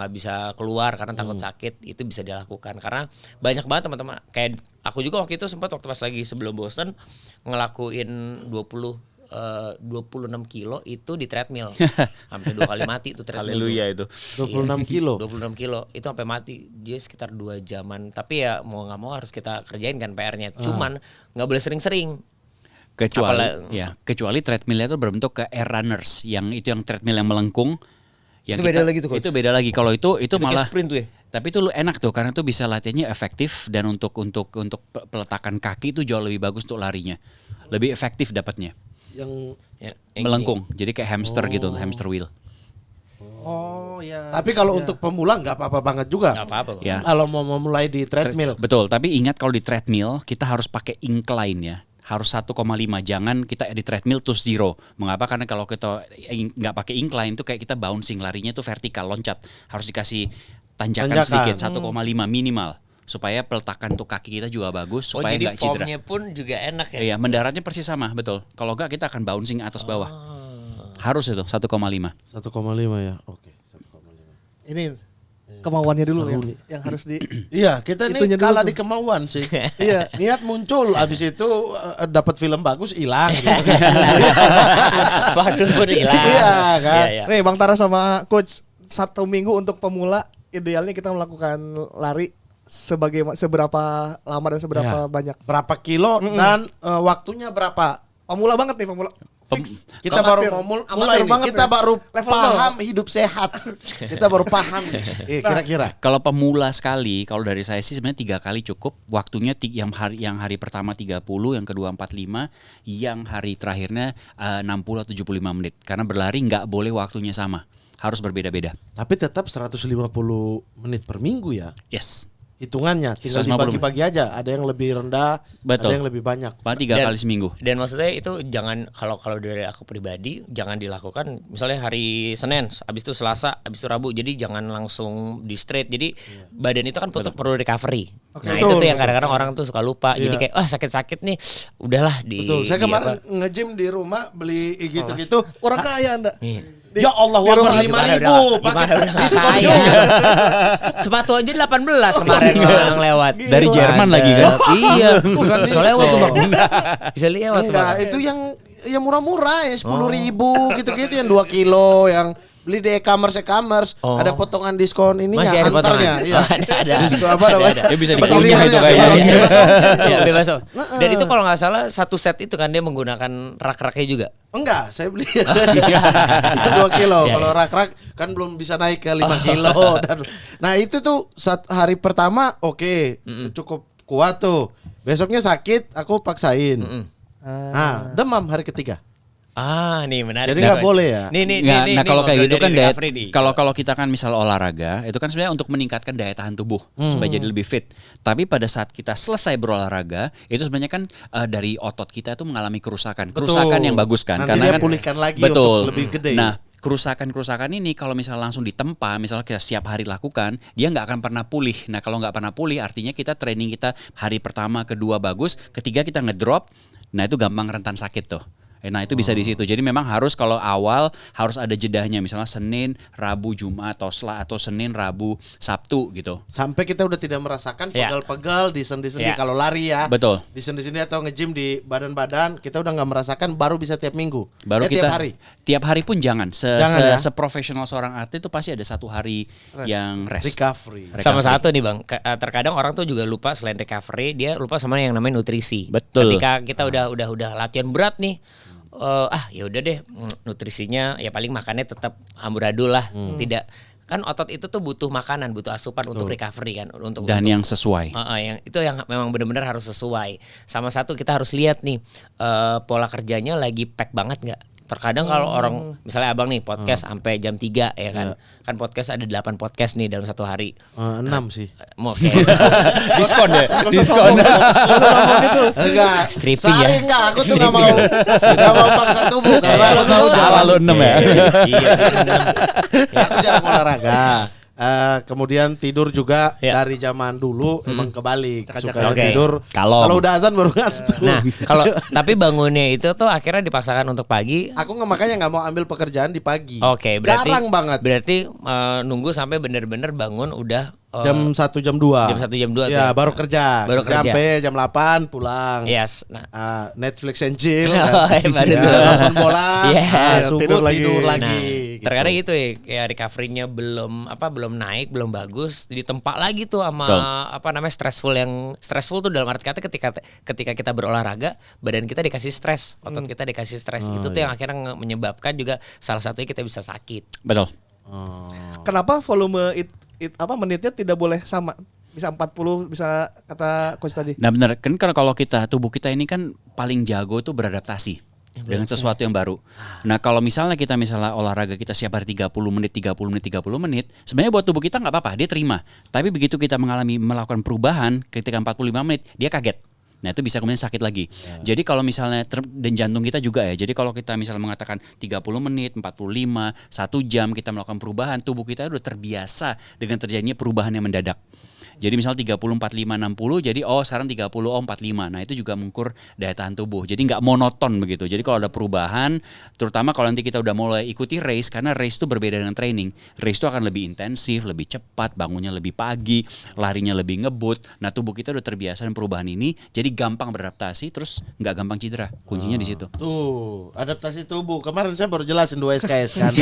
bisa keluar karena takut sakit, itu bisa dilakukan karena banyak banget teman-teman kayak aku juga waktu itu sempat waktu pas lagi sebelum Boston ngelakuin 26 kilo itu di treadmill. Hampir 2 kali mati itu treadmill. Haleluya itu. 26 kilo. 26 kilo itu sampai mati. Dia sekitar 2 jaman. Tapi ya mau nggak mau harus kita kerjain kan PR-nya. Cuman nggak boleh sering-sering. Kecuali treadmillnya itu berbentuk ke air runners yang treadmill yang melengkung. Itu beda lagi tuh, Coach. Itu beda lagi. Kalau itu Itu kayak malah sprint tuh ya? Tapi itu lu enak tuh karena itu bisa latihannya efektif dan untuk peletakan kaki itu jauh lebih bagus untuk larinya. Lebih efektif dapatnya. Yang Yang Melengkung. Jadi kayak hamster gitu, hamster wheel. Oh ya. tapi kalau untuk pemula nggak apa-apa banget juga. Nggak apa-apa. Ya. Kalau mau memulai di treadmill. Betul, tapi ingat kalau di treadmill kita harus pakai incline ya. Harus 1,5, jangan kita di treadmill terus 0. Mengapa? Karena kalau kita nggak pakai incline itu kayak kita bouncing, larinya tuh vertikal, loncat. Harus dikasih tanjakan sedikit, 1,5 minimal. Supaya peletakan untuk kaki kita juga bagus, supaya jadi nggak cedera. formnya pun juga enak ya. Iya, mendaratnya persis sama, betul. Kalau nggak kita akan bouncing atas bawah. Harus itu 1,5. 1,5 ya. Oke, 1,5. Ini kemauannya dulu yang harus di Iya, kita nih Itunya dulu kalah tuh. di kemauan sih. Iya. Niat muncul, abis itu dapat film bagus hilang. Gitu. Waktu pun hilang. Iya, kan? Iya. Nih Bang Tara sama coach 1 minggu untuk pemula idealnya kita melakukan lari seberapa lama dan seberapa Ya. banyak. Berapa kilo dan waktunya berapa? Pemula banget nih pemula. Fix. Kita baru mau mulai nih. banget Kita nih. baru Level paham hidup sehat. Kita baru paham. Kira-kira. Kalau pemula sekali, kalau dari saya sih sebenarnya 3 kali cukup. Waktunya yang hari pertama 30, yang kedua 45, yang hari terakhirnya 60 atau 75 menit. Karena berlari nggak boleh waktunya sama, harus berbeda-beda. Tapi tetap 150 menit per minggu ya. Yes, Hitungannya tinggal 150 dibagi-bagi aja. Ada yang lebih rendah, Betul. ada yang lebih banyak. paling 3 kali seminggu. Dan maksudnya itu jangan kalau dari aku pribadi jangan dilakukan misalnya hari Senin, habis itu Selasa, habis itu Rabu. Jadi jangan langsung di straight. Jadi badan itu kan perlu recovery. Oke. Nah, Betul. itu tuh yang kadang-kadang orang tuh suka lupa. Iya. Jadi kayak sakit-sakit nih, udahlah di Betul. Saya di kemarin apa. nge-gym di rumah beli gitu-gitu. Orang kaya Anda. Nih. Ya Allah, wabar 5.000 Gimana udah nggak diskon kaya. juga. Sepatu aja 18 kemarin yang lewat. Dari Jerman lagi kan? Iya. Bukan Soalnya diskon. waktu Bang. Bisa lihat waktu Enggak, Bang. itu yang murah-murah ya 10.000 gitu-gitu yang 2 kilo yang beli di e-commerce Oh. ada potongan diskon ini Masih ya ada potongan? antarnya. Iya. Oh, ada. Diskon apa namanya? Ya bisa Bahasa dikunyah Inggrisnya, itu kayaknya. bebas ongkir. Iya, bebas. Dan itu kalau nggak salah satu set itu kan dia menggunakan rak-raknya juga. Enggak, saya beli yang 2 kilo. Iya, Kalau iya. rak-rak kan belum bisa naik ke 5 kilo. Nah itu tuh hari pertama oke, cukup kuat tuh. Besoknya sakit, aku paksain. Nah, demam hari ketiga. Nih menarik. Jadi nggak boleh ya? Nih, Nah kalau kayak gitu kan daya, recovery nih. kalau kita kan misal olahraga itu kan sebenarnya untuk meningkatkan daya tahan tubuh supaya jadi lebih fit. Tapi pada saat kita selesai berolahraga itu sebenarnya kan dari otot kita itu mengalami kerusakan yang bagus kan. Nanti Karena dia kan pulihkan lagi betul. untuk lebih gede. Nah kerusakan ini kalau misalnya langsung ditempa, misalnya kita setiap hari lakukan, dia nggak akan pernah pulih. Nah kalau nggak pernah pulih artinya kita training kita hari pertama, kedua bagus, ketiga kita ngedrop, nah itu gampang rentan sakit tuh. Nah itu bisa di situ. Jadi memang harus kalau awal harus ada jedahnya, misalnya Senin, Rabu, Jumat atau Senin, Rabu, Sabtu gitu. Sampai kita udah tidak merasakan Ya. pegal-pegal di sendi-sendi Ya. kalau lari ya. Betul. Di sendi-sendi atau nge-gym di badan-badan kita udah nggak merasakan, baru bisa tiap minggu. Baru kita tiap hari. pun jangan. Jangan ya. Seprofesional seorang atlet itu pasti ada 1 hari yang rest. Recovery. Sama satu nih Bang, terkadang orang tuh juga lupa selain recovery, dia lupa sama yang namanya nutrisi. Betul. Ketika kita udah latihan berat nih, ya udah deh, nutrisinya ya paling makannya tetap amburadul lah, tidak kan otot itu tuh butuh makanan, butuh asupan untuk recovery kan, untuk Dan yang sesuai. yang itu yang memang benar-benar harus sesuai. Sama satu kita harus lihat nih pola kerjanya lagi pack banget nggak. Terkadang kalau orang misalnya abang nih podcast sampai jam 3 ya kan. Kan podcast ada 8 podcast nih dalam satu hari. 6 sih. Oke. Diskon ya. Diskon. Enggak. Stripping Sehari ya. enggak, aku tuh enggak mau paksa tubuh karena aku tahu Salah lu 6 ya. Iya. aku jarang olahraga. Kemudian tidur juga Ya. dari zaman dulu emang kebalik. Suka Oke. tidur Kalong. kalau udah azan baru ngantuk. Nah, tapi bangunnya itu tuh akhirnya dipaksakan untuk pagi. Aku makanya nggak mau ambil pekerjaan di pagi. Oke, berarti jarang banget. Berarti nunggu sampai benar-benar bangun udah Jam 1 jam 2. jam 1 jam 2 Ya, tuh. baru kerja. Baru kerja. Sampai jam 8 pulang. Yes. Nah, Netflix and chill. Oh, baru Ya, tuh. nonton bola. Yes. Subuh tidur lagi. Nah, gitu. terkadang gitu ya, kayak recovery-nya belum naik, belum bagus, ditempa lagi tuh sama Betul. stressful tuh dalam arti kata ketika kita berolahraga, badan kita dikasih stres, otot kita dikasih stres. Itu tuh yang akhirnya menyebabkan juga salah satunya kita bisa sakit. Betul. Kenapa volume menitnya tidak boleh sama? Bisa 40, bisa kata coach tadi. Nah benar kan kalau tubuh kita ini kan paling jago tuh beradaptasi dengan sesuatu yang baru. Nah kalau misalnya olahraga kita setiap hari 30 menit, sebenarnya buat tubuh kita nggak apa-apa, dia terima. Tapi begitu kita melakukan perubahan ketika 45 menit, dia kaget. Nah itu bisa kemudian sakit lagi. Jadi kalau misalnya dan jantung kita juga ya. Jadi kalau kita misalnya mengatakan 30 menit, 45, 1 jam kita melakukan perubahan, tubuh kita udah terbiasa dengan terjadinya perubahan yang mendadak. Jadi misal 30, 45, 60, jadi sekarang 30, 45. Nah itu juga mengukur daya tahan tubuh. Jadi nggak monoton begitu. Jadi kalau ada perubahan, terutama kalau nanti kita udah mulai ikuti race, karena race itu berbeda dengan training. Race itu akan lebih intensif, lebih cepat, bangunnya lebih pagi, larinya lebih ngebut. Nah tubuh kita udah terbiasa dengan perubahan ini, jadi gampang beradaptasi, terus nggak gampang cedera. Kuncinya di situ. Tuh, adaptasi tubuh. Kemarin saya baru jelasin 2 SKS kan.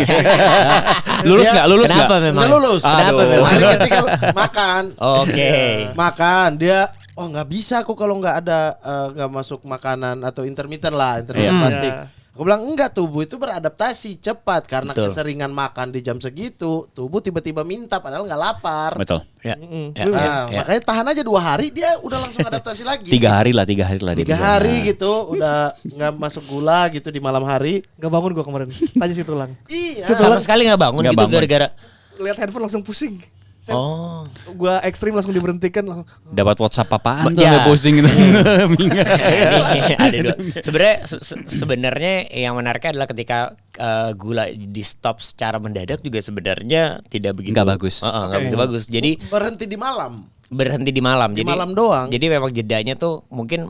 Lulus nggak? Lulus nggak? Kenapa memang? Nggak lulus. Kenapa Aduh. memang? Hari ketika makan. Oke. Makan dia nggak bisa aku kalau nggak ada nggak masuk makanan atau intermittent fasting. Aku bilang enggak, tubuh itu beradaptasi cepat karena Betul. keseringan makan di jam segitu, tubuh tiba-tiba minta padahal nggak lapar. Betul. Ya. Nah, Ya. makanya tahan aja 2 hari dia udah langsung adaptasi lagi. 3 hari lah dia 3 bisa. hari gitu udah nggak masuk gula gitu di malam hari. Gak bangun gue kemarin. Tanya si tulang. Iya. Sama sekali nggak bangun Nggak gitu bangun. gara-gara. Lihat handphone langsung pusing. Oh. Gue ekstrim langsung diberhentikan. Dapat WhatsApp apaan tuh Ya. sampai pusing gitu. Ada dua. Sebenarnya yang menariknya adalah ketika gula di stop secara mendadak juga sebenarnya tidak begitu Nggak bagus. Nggak begitu bagus. Jadi Berhenti di malam. berhenti di malam. Di Jadi malam doang. Jadi memang jedanya tuh mungkin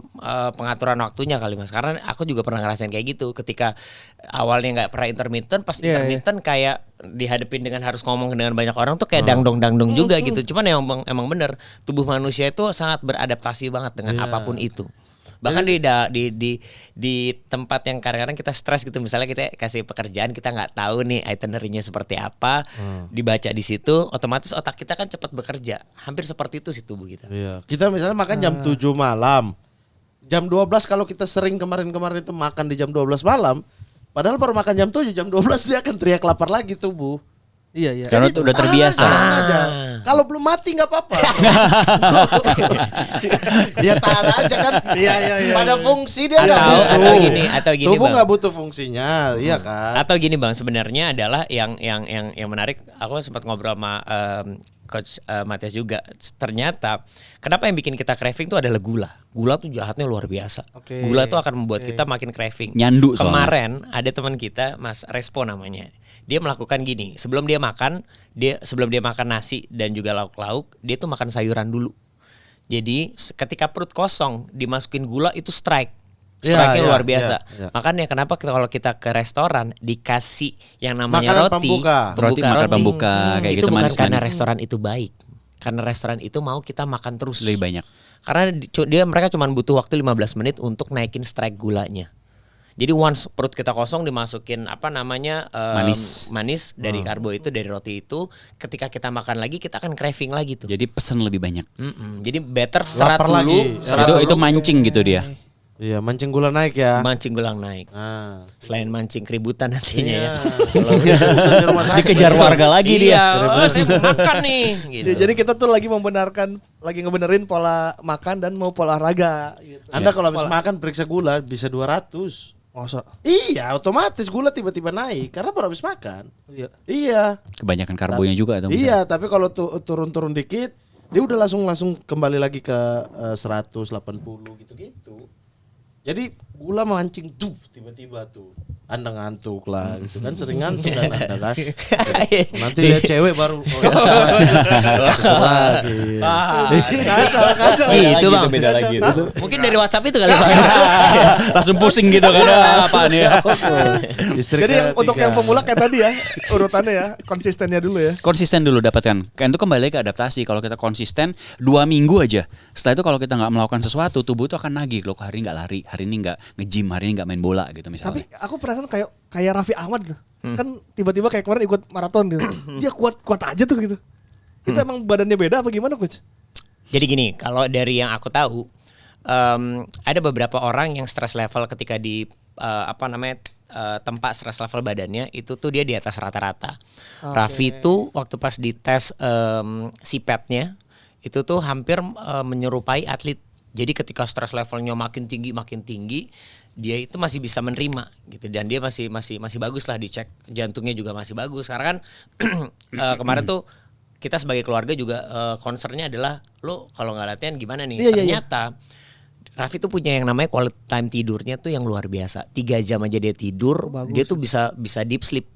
pengaturan waktunya kali Mas. Karena aku juga pernah ngerasain kayak gitu. Ketika awalnya nggak pernah intermittent, pas Iya, intermittent kayak dihadapin dengan harus ngomong dengan banyak orang tuh kayak dangdong juga gitu. Cuman emang bener tubuh manusia itu sangat beradaptasi banget dengan apapun itu. Bahkan di tempat yang kadang-kadang kita stres gitu, misalnya kita kasih pekerjaan kita nggak tahu nih itinerary-nya seperti apa, dibaca di situ, otomatis otak kita kan cepat bekerja. Hampir seperti itu sih tubuh kita. Iya. Kita misalnya makan jam 7 malam. Jam 12 kalau kita sering kemarin-kemarin itu makan di jam 12 malam, padahal baru makan jam 7, jam 12 dia akan teriak lapar lagi tubuh. Iya iya. Karena Jadi udah tahan terbiasa. tahan aja. Kalau belum mati nggak apa-apa. Dia tahan aja kan. Iya. Pada fungsi dia nggak Atau- butuh. atau gini, Tubuh Bang. nggak butuh fungsinya, iya kan. Atau gini Bang, sebenarnya adalah yang menarik, aku sempat ngobrol sama Coach Matias juga. Ternyata kenapa yang bikin kita craving itu adalah gula. Gula tuh jahatnya luar biasa. Oke. Gula tuh akan membuat kita makin craving. Nyandu soalnya. Kemarin ada teman kita, Mas Respo namanya. Dia melakukan gini, sebelum dia makan nasi dan juga lauk-lauk, dia tuh makan sayuran dulu. Jadi ketika perut kosong dimasukin gula itu strike. Strike-nya Iya, luar biasa. iya. Makanya kenapa kalau kita ke restoran dikasih yang namanya Makanan roti, pembuka. Roti makan pembuka, kayak itu gitu, bukan manis-manis. karena restoran itu baik. Karena restoran itu mau kita makan terus. Lebih banyak. Karena mereka cuma butuh waktu 15 menit untuk naikin strike gulanya. Jadi once perut kita kosong dimasukin manis dari karbo itu, dari roti itu, ketika kita makan lagi kita akan craving lagi tuh. Jadi pesan lebih banyak. Jadi better serat Lapar dulu, lagi. serat Itu dulu, mancing gitu dia. Iya, mancing gula naik ya. mancing gulang naik. Nah. Selain mancing keributan nantinya ya. Di rumah sakit. Dikejar warga lagi dia. Iya, saya mau makan nih. Gitu. Ya, jadi kita tuh lagi ngebenerin pola makan dan mau pola olahraga gitu. Anda kalau habis makan periksa gula bisa 200. Masa? Iya, otomatis gula tiba-tiba naik karena baru habis makan. Iya. Iya. Kebanyakan karbonya juga atau Iya, tapi kalau turun-turun dikit, dia udah langsung kembali lagi ke 180 gitu-gitu. Jadi gula mancing tiba-tiba tuh. Anda ngantuk lah gitu kan, sering ngantuk kan Anda kan. Nanti lihat cewek baru lagi. Kacau. Gitu Bang. beda lagi. Mungkin dari WhatsApp itu kali Bang. Langsung pusing gitu kan. Apaan ya? Istri Jadi yang untuk ketiga. yang pemula kayak tadi ya, urutannya ya, konsistennya dulu ya. Konsisten dulu dapatkan. Kan itu kembali ke adaptasi. Kalau kita konsisten 2 minggu aja. Setelah itu kalau kita nggak melakukan sesuatu, tubuh itu akan nagih. Loh, hari ini nggak lari, hari ini nggak nge-gym, hari ini nggak main bola gitu misalnya. Tapi aku perasaan kayak Raffi Ahmad tuh. Kan tiba-tiba kayak kemarin ikut maraton gitu. Dia kuat aja tuh gitu. Itu emang badannya beda apa gimana coach? Jadi gini, kalau dari yang aku tahu, ada beberapa orang yang stress level ketika di tempat stress level badannya itu tuh dia di atas rata-rata. Raffi tuh waktu pas dites CPAT-nya itu tuh hampir menyerupai atlet. Jadi ketika stress levelnya makin tinggi, dia itu masih bisa menerima gitu, dan dia masih bagus lah, dicek jantungnya juga masih bagus. Karena kan kemarin tuh kita sebagai keluarga juga concernnya adalah lo kalau nggak latihan gimana nih. Iya, iya, Ternyata Raffi tuh punya yang namanya quality time tidurnya tuh yang luar biasa. 3 jam aja dia tidur, dia tuh bisa deep sleep.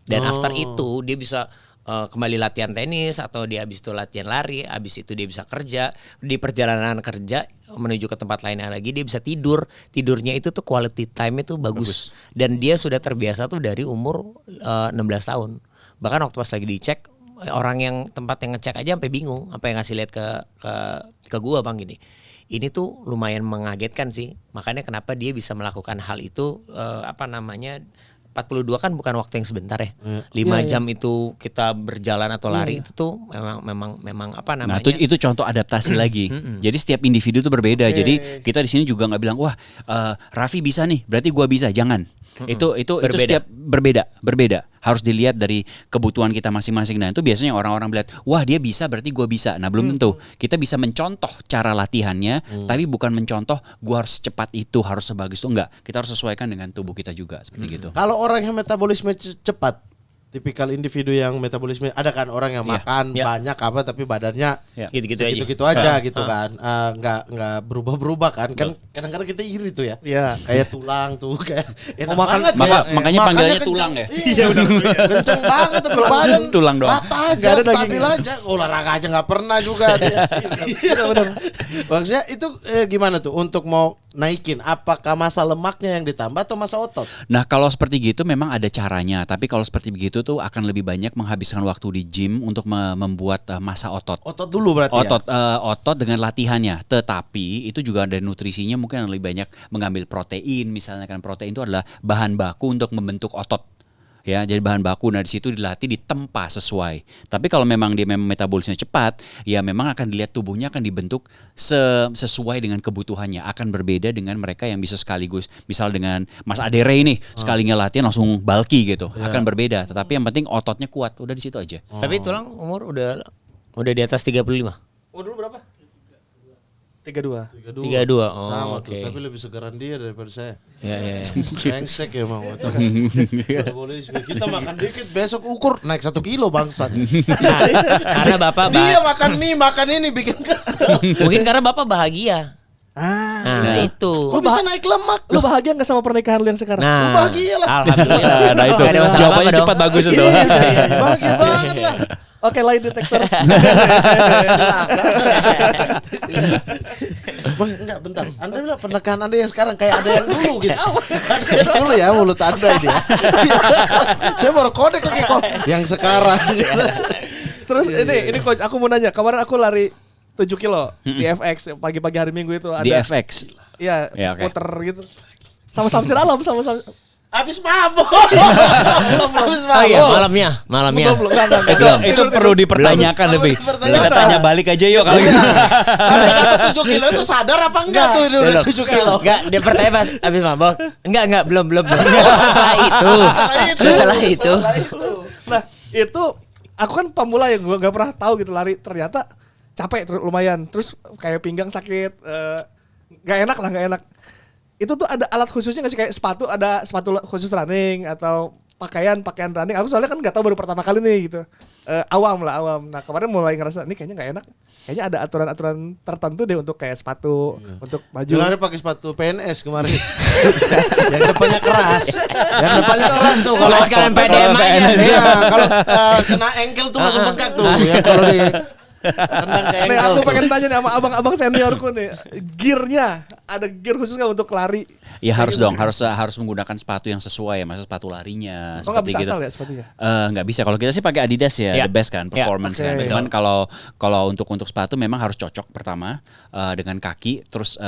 Dan after itu dia bisa kembali latihan tenis atau dia habis itu latihan lari, habis itu dia bisa kerja, di perjalanan kerja menuju ke tempat lainnya lagi dia bisa tidurnya itu tuh quality time itu bagus. Dan dia sudah terbiasa tuh dari umur 16 tahun. Bahkan waktu pas lagi dicek orang yang tempat yang ngecek aja sampai bingung, sampai ngasih lihat ke gua Bang gini. Ini tuh lumayan mengagetkan sih. Makanya kenapa dia bisa melakukan hal itu 42 kan bukan waktu yang sebentar ya. 5 jam itu kita berjalan atau lari itu tuh memang apa namanya? Nah, itu contoh adaptasi lagi. Jadi setiap individu itu berbeda. Jadi kita di sini juga nggak bilang wah Raffi bisa nih, berarti gua bisa. Jangan. Itu setiap berbeda. Harus dilihat dari kebutuhan kita masing-masing. Nah, itu biasanya orang-orang melihat, wah dia bisa berarti gua bisa. Nah, belum tentu. Kita bisa mencontoh cara latihannya, tapi bukan mencontoh gua harus secepat itu, harus sebagus itu. Enggak. Kita harus sesuaikan dengan tubuh kita juga seperti gitu. Kalau orang yang metabolisme cepat, tipikal individu yang metabolisme, ada kan orang yang makan banyak apa tapi badannya gitu aja gitu kan, nggak berubah kan kadang-kadang kita iri tuh ya, kayak tulang tuh kayak enak banget makanya panggilannya tulang ya. Iya udah kenceng banget tuh badan tulang doang. rata aja, stabil aja, olahraga aja nggak pernah juga dia. Maksudnya itu gimana tuh untuk mau naikin, apakah massa lemaknya yang ditambah atau massa otot? Nah, kalau seperti gitu memang ada caranya, tapi kalau seperti begitu tuh akan lebih banyak menghabiskan waktu di gym untuk membuat massa otot. Otot dulu berarti otot dengan latihannya. Tetapi itu juga ada nutrisinya, mungkin yang lebih banyak mengambil protein. Misalnya kan protein itu adalah bahan baku untuk membentuk otot. Ya, jadi bahan baku. Nah, di situ dilatih ditempa sesuai. Tapi kalau memang dia memang metabolisme cepat, ya memang akan dilihat tubuhnya akan dibentuk sesuai dengan kebutuhannya. Akan berbeda dengan mereka yang bisa sekaligus. Misal dengan Mas Adere ini, sekalinya latihan langsung bulky gitu. Akan berbeda. Tetapi yang penting ototnya kuat. Udah di situ aja. Tapi tulang umur udah di atas 35. Oh dulu berapa? 32. 32. Oh, sama oke. tuh, tapi lebih segaran dia daripada saya. Ya. Brengsek ya mau. Kita makan dikit, besok ukur naik 1 kilo bangsat. Karena Bapak Dia makan mie, makan ini bikin kesel. mungkin karena Bapak bahagia. Nah, itu. Lu bisa naik lemak. Lu bahagia gak sama pernikahan lu yang sekarang? Lu bahagia lah. Alhamdulillah. Nah, itu Nggak ada masalah jawabannya apa-apa cepat dong. bagus itu. Bahagia banget lah. Oke, lie detector. Bang, enggak bentar. Anda bilang pernikahan Anda yang sekarang kayak ada yang dulu gitu. Ada yang dulu ya mulut Anda ini ya. Saya baru kode lagi kok yang sekarang. Terus ini coach, aku mau nanya. Kemarin aku lari 7 kilo di FX pagi-pagi hari Minggu itu ada. Di FX. Iya, Ya, oke. puter gitu. Sama Samsir Alam, sama Habis mabok. Habis Oh iya, mabok. malamnya. Itu perlu dipertanyakan lebih. Kita tanya balik aja yuk kalau gitu. Sadar 7 kilo itu sadar apa enggak tuh ini udah 7 kilo? Enggak, dia pertanyaan pas habis mabok. Enggak, belum. Setelah itu. Nah, itu aku kan pemula yang gue gak pernah tahu gitu lari, ternyata capek lumayan. Terus kayak pinggang sakit, gak enak. Itu tuh ada alat khususnya nggak sih, kayak sepatu, ada sepatu khusus running atau pakaian running. Aku soalnya kan nggak tahu, baru pertama kali nih gitu. Awam. Nah kemarin mulai ngerasa ini kayaknya nggak enak. Kayaknya ada aturan tertentu deh untuk kayak sepatu, untuk baju. Kemarin pakai sepatu PNS kemarin. Yang depannya keras. Yang depannya keras tuh kalau sekalian PDM aja. Iya, kalau kena ankle tuh langsung bengkak tuh. Yang kalau di tendang ke Nih, ankle. aku pengen tanya nih sama abang-abang seniorku nih, gearnya ada gear khusus nggak untuk lari? Ya harus dong, harus menggunakan sepatu yang sesuai ya, maksudnya sepatu larinya. Oh nggak bisa gitu. asal ya sepatunya? Nggak bisa. Kalau kita sih pakai Adidas ya, Ya. the best kan, performance Ya, kan. oke. Cuman kalau untuk sepatu memang harus cocok pertama dengan kaki, terus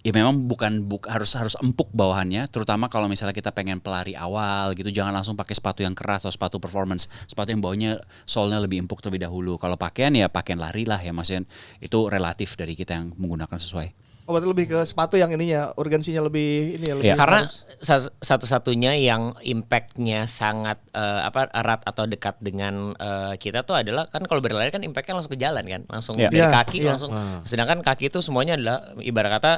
ya memang bukan harus empuk bawahannya, terutama kalau misalnya kita pengen pelari awal gitu, jangan langsung pakai sepatu yang keras atau sepatu performance, sepatu yang bawahnya sole-nya lebih empuk terlebih dahulu. Kalau pakaian ya pakaian lari lah ya, maksudnya itu relatif dari kita yang menggunakan sesuai. Oh berarti lebih ke sepatu yang ininya, urgensinya lebih ini ya, lebih Ya, Karena harus. satu-satunya yang impactnya sangat erat atau dekat dengan kita tuh adalah kan kalau berlari kan impactnya langsung ke jalan kan, langsung Ya. dari Ya, kaki ya. langsung. Sedangkan kaki itu semuanya adalah ibarat kata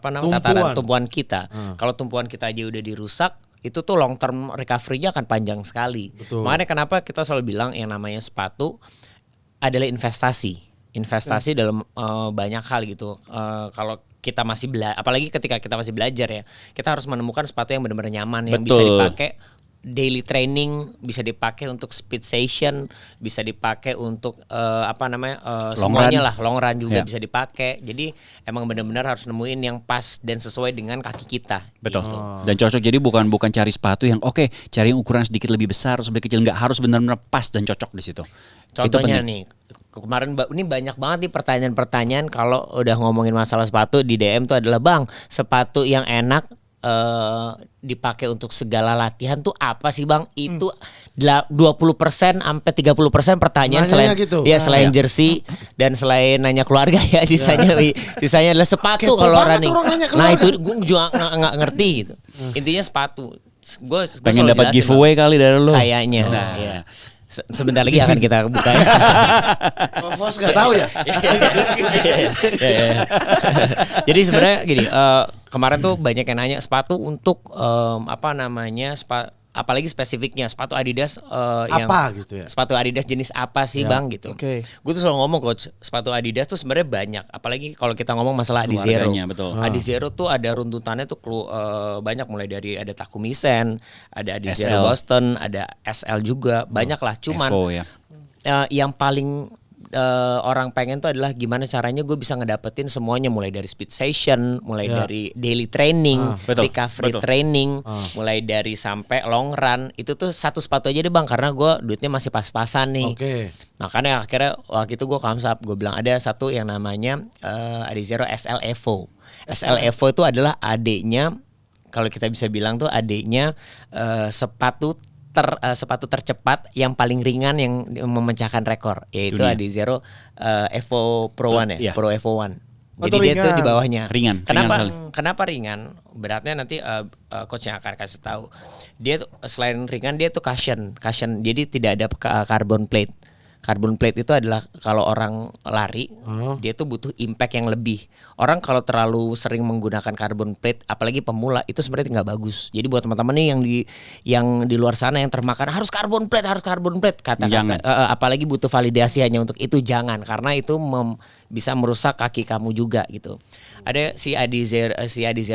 Tumpuan. tataran tumpuan kita. Kalau tumpuan kita aja udah dirusak, itu tuh long term recovery-nya akan panjang sekali. Betul. Makanya kenapa kita selalu bilang yang namanya sepatu adalah investasi dalam banyak hal gitu. Kalau kita masih apalagi ketika kita masih belajar ya, kita harus menemukan sepatu yang benar-benar nyaman, yang bisa Betul. dipakai daily training, bisa dipakai untuk speed session, bisa dipakai untuk Long semuanya run. lah, long run juga Ya. bisa dipakai. Jadi emang benar-benar harus nemuin yang pas dan sesuai dengan kaki kita. Betul. gitu. Dan cocok, jadi bukan cari sepatu yang oke, cari yang ukuran sedikit lebih besar atau lebih kecil, nggak, harus benar-benar pas dan cocok di situ. Contohnya Itu penting. nih, kemarin ini banyak banget nih pertanyaan-pertanyaan kalau udah ngomongin masalah sepatu di DM tuh adalah, Bang, sepatu yang enak dipakai untuk segala latihan tuh apa sih, Bang? Itu 20% sampai 30% pertanyaan Nanyanya selain gitu. selain Iya. jersey dan selain nanya keluarga ya, sisanya adalah sepatu Kepo kalau banget running. orang nanya Nah, keluarga. itu gue juga nggak ngerti gitu. Intinya sepatu. Gue Pengen dapat giveaway kali dari lo. kayaknya. Nah. Iya. Sebentar lagi akan kita buka. Bos nggak tahu ya. Jadi sebenarnya gini, kemarin tuh banyak yang nanya sepatu untuk apalagi spesifiknya sepatu Adidas yang Apa gitu ya? sepatu Adidas jenis apa sih, Ya, Bang, gitu. oke. Gue tuh selalu ngomong, coach, sepatu Adidas tuh sebenarnya banyak, apalagi kalau kita ngomong masalah Adizero. Keluarganya, betul. Adizero tuh ada runtutannya tuh banyak, mulai dari ada Takumi Sen, ada Adizero SL. Boston, ada SL juga, banyak lah. Cuman Evo ya. yang paling orang pengen tuh adalah gimana caranya gue bisa ngedapetin semuanya, mulai dari speed session, mulai Ya. dari daily training, Betul, recovery betul. training, mulai dari sampai long run. Itu tuh satu sepatu aja deh, Bang, karena gue duitnya masih pas-pasan nih. Oke. Makanya akhirnya waktu itu gue kamsap, gue bilang ada satu yang namanya Adizero SL Evo. SL Evo itu adalah adiknya, kalau kita bisa bilang tuh adiknya sepatu tercepat yang paling ringan yang memecahkan rekor, yaitu Dunia. Adizero Evo Pro One ya, Iya. Pro Evo One. Oh, Jadi itu dia tuh ringan. di bawahnya. Ringan sekali. Kenapa ringan? Beratnya nanti coach yang akan kasih tahu. Dia tuh selain ringan dia tuh cushion. Jadi tidak ada carbon plate. Carbon plate itu adalah kalau orang lari, dia tuh butuh impact yang lebih. Orang kalau terlalu sering menggunakan carbon plate, apalagi pemula, itu sebenarnya nggak bagus. Jadi buat teman-teman nih yang di luar sana yang termakan harus carbon plate, kata-kata, Jangan. apalagi butuh validasi hanya untuk itu, jangan, karena itu bisa merusak kaki kamu juga gitu. Ada si Adizero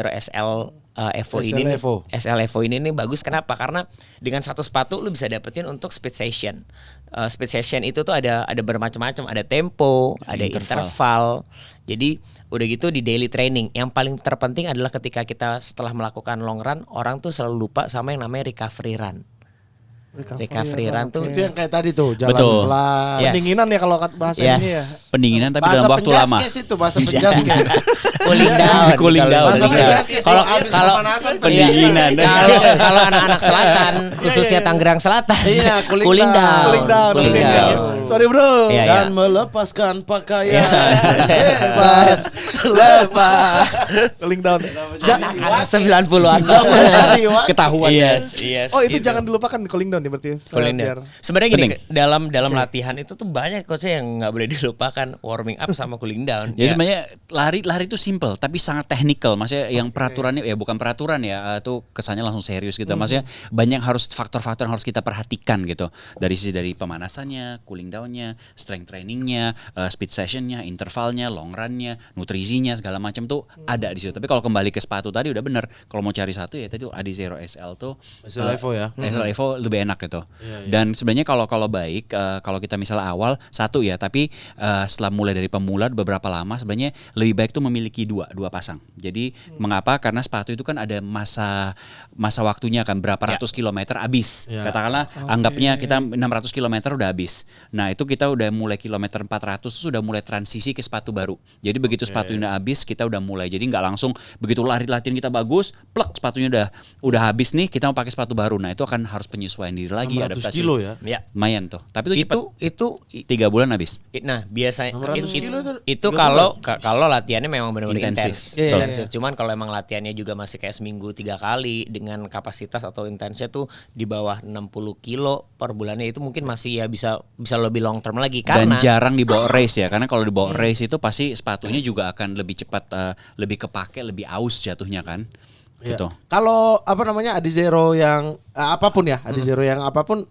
SL Evo SL ini, Evo. SL Evo ini nih bagus, kenapa? Karena dengan satu sepatu lu bisa dapetin untuk speed session. Speed session itu tuh ada bermacam-macam, ada tempo, ada interval. Jadi udah gitu di daily training. Yang paling terpenting adalah ketika kita setelah melakukan long run, orang tuh selalu lupa sama yang namanya recovery run. Recovery run tuh Itu yang kayak tadi tuh, jalan Betul. pelan. Yes. Pendinginan ya kalau bahasa Yes. ini ya. Pendinginan tapi Bahasa dalam waktu lama. penjaskes itu, bahasa penjaskes. cooling down. Cooling down. Bahasa Cooling down. penjaskes Kalau habis kalau pemanasan, pendinginan. Kalau anak-anak selatan, khususnya Tangerang Selatan, Iya, cooling cooling down. down. Cooling down. Cooling oke. down. Sorry bro. Iya, Dan melepaskan pakaian bebas, lepas. Cooling down. Anak 90-an Ketahuan. Yes. Oh itu gitu. jangan dilupakan cooling down ya berarti. Cooling Biar- down. Sebenarnya gini, Penting. dalam latihan itu tuh banyak coachnya yang nggak boleh dilupakan, warming up sama cooling down. Ya sebenarnya lari itu simple tapi sangat technical. Maksudnya yang peraturannya ya bukan peraturan ya, itu kesannya langsung serius gitu. Maksudnya banyak harus faktor-faktor yang harus kita perhatikan gitu. Dari pemanasannya, cooling downnya, strength trainingnya, speed sessionnya, intervalnya, long runnya, nutrisinya segala macam tuh ada di situ. Tapi kalau kembali ke sepatu tadi udah bener. Kalau mau cari satu ya tadi Adizero SL tuh SL Evo ya. SL Evo lebih enak gitu. Iya. Dan sebenarnya kalau baik kalau kita misalnya awal satu ya, tapi setelah mulai dari pemula beberapa lama sebenarnya lebih baik tuh memiliki dua pasang. Jadi mengapa? Karena sepatu itu kan ada masa waktunya kan berapa ratus kilometer habis. Ya. Katakanlah anggapnya kita 600 kilometer udah habis. Nah, itu kita udah mulai kilometer 400 sudah mulai transisi ke sepatu baru. Jadi begitu sepatu udah habis kita udah mulai. Jadi nggak langsung begitu latihan kita bagus, plek sepatunya udah habis nih, kita mau pakai sepatu baru. Nah, itu akan harus penyesuaian diri lagi, 600 adaptasi. kilo ya. Ya. Lumayan tuh. Tapi itu cepat. Itu 3 bulan habis. Nah, biasanya 600 kilo itu tiga kalau latihannya memang benar-benar Intensif. intens. Iya, iya, Intensif. Cuman kalau emang latihannya juga masih kayak seminggu 3 kali dengan kapasitas atau intensnya tuh di bawah 60 kilo per bulannya, itu mungkin masih ya bisa lebih long term lagi, Dan karena jarang dibawa race ya. Karena kalau dibawa race itu pasti sepatunya juga akan lebih cepat, lebih kepake, lebih aus jatuhnya kan. Iya. Gitu. Kalau apa namanya Adizero yang apapun ya, Adizero yang apapun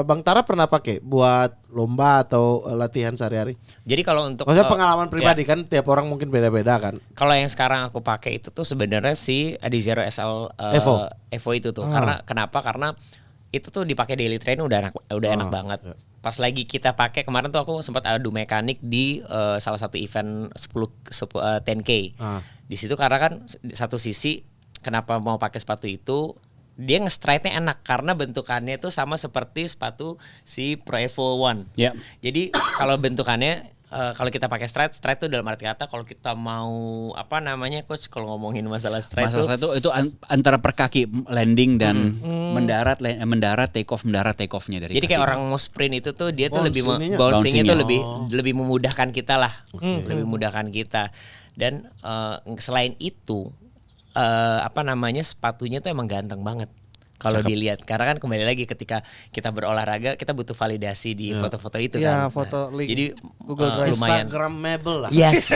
Bang Tara pernah pakai buat lomba atau latihan sehari-hari? Jadi kalau untuk Maksudnya pengalaman ya, pribadi kan tiap orang mungkin beda-beda kan. kalau yang sekarang aku pakai itu tuh sebenarnya si Adizero SL Evo itu tuh. Karena kenapa? Karena itu tuh dipakai daily train udah enak banget. Pas lagi kita pakai kemarin tuh aku sempat adu mekanik di salah satu event 10K. Di situ karena kan satu sisi kenapa mau pakai sepatu itu, dia nge-stride-nya enak karena bentukannya itu sama seperti sepatu si Pro Evo One. Ya. Jadi kalau bentukannya kalau kita pakai stride itu dalam arti kata kalau kita mau apa namanya coach kalau ngomongin masalah stride itu antara per kaki landing dan mendarat take offnya dari jadi kaki. kayak orang mau sprint itu tuh dia tuh lebih Bouncing-nya. bouncing-nya tuh Bouncing-nya. lebih memudahkan kita lah. Lebih memudahkan kita. Dan selain itu apa namanya sepatunya tuh emang ganteng banget. Kalau dilihat karena kan kembali lagi ketika kita berolahraga kita butuh validasi di foto-foto itu Iya, kan. foto link. Jadi Google Drive. lumayan. Instagramable lah. Yes,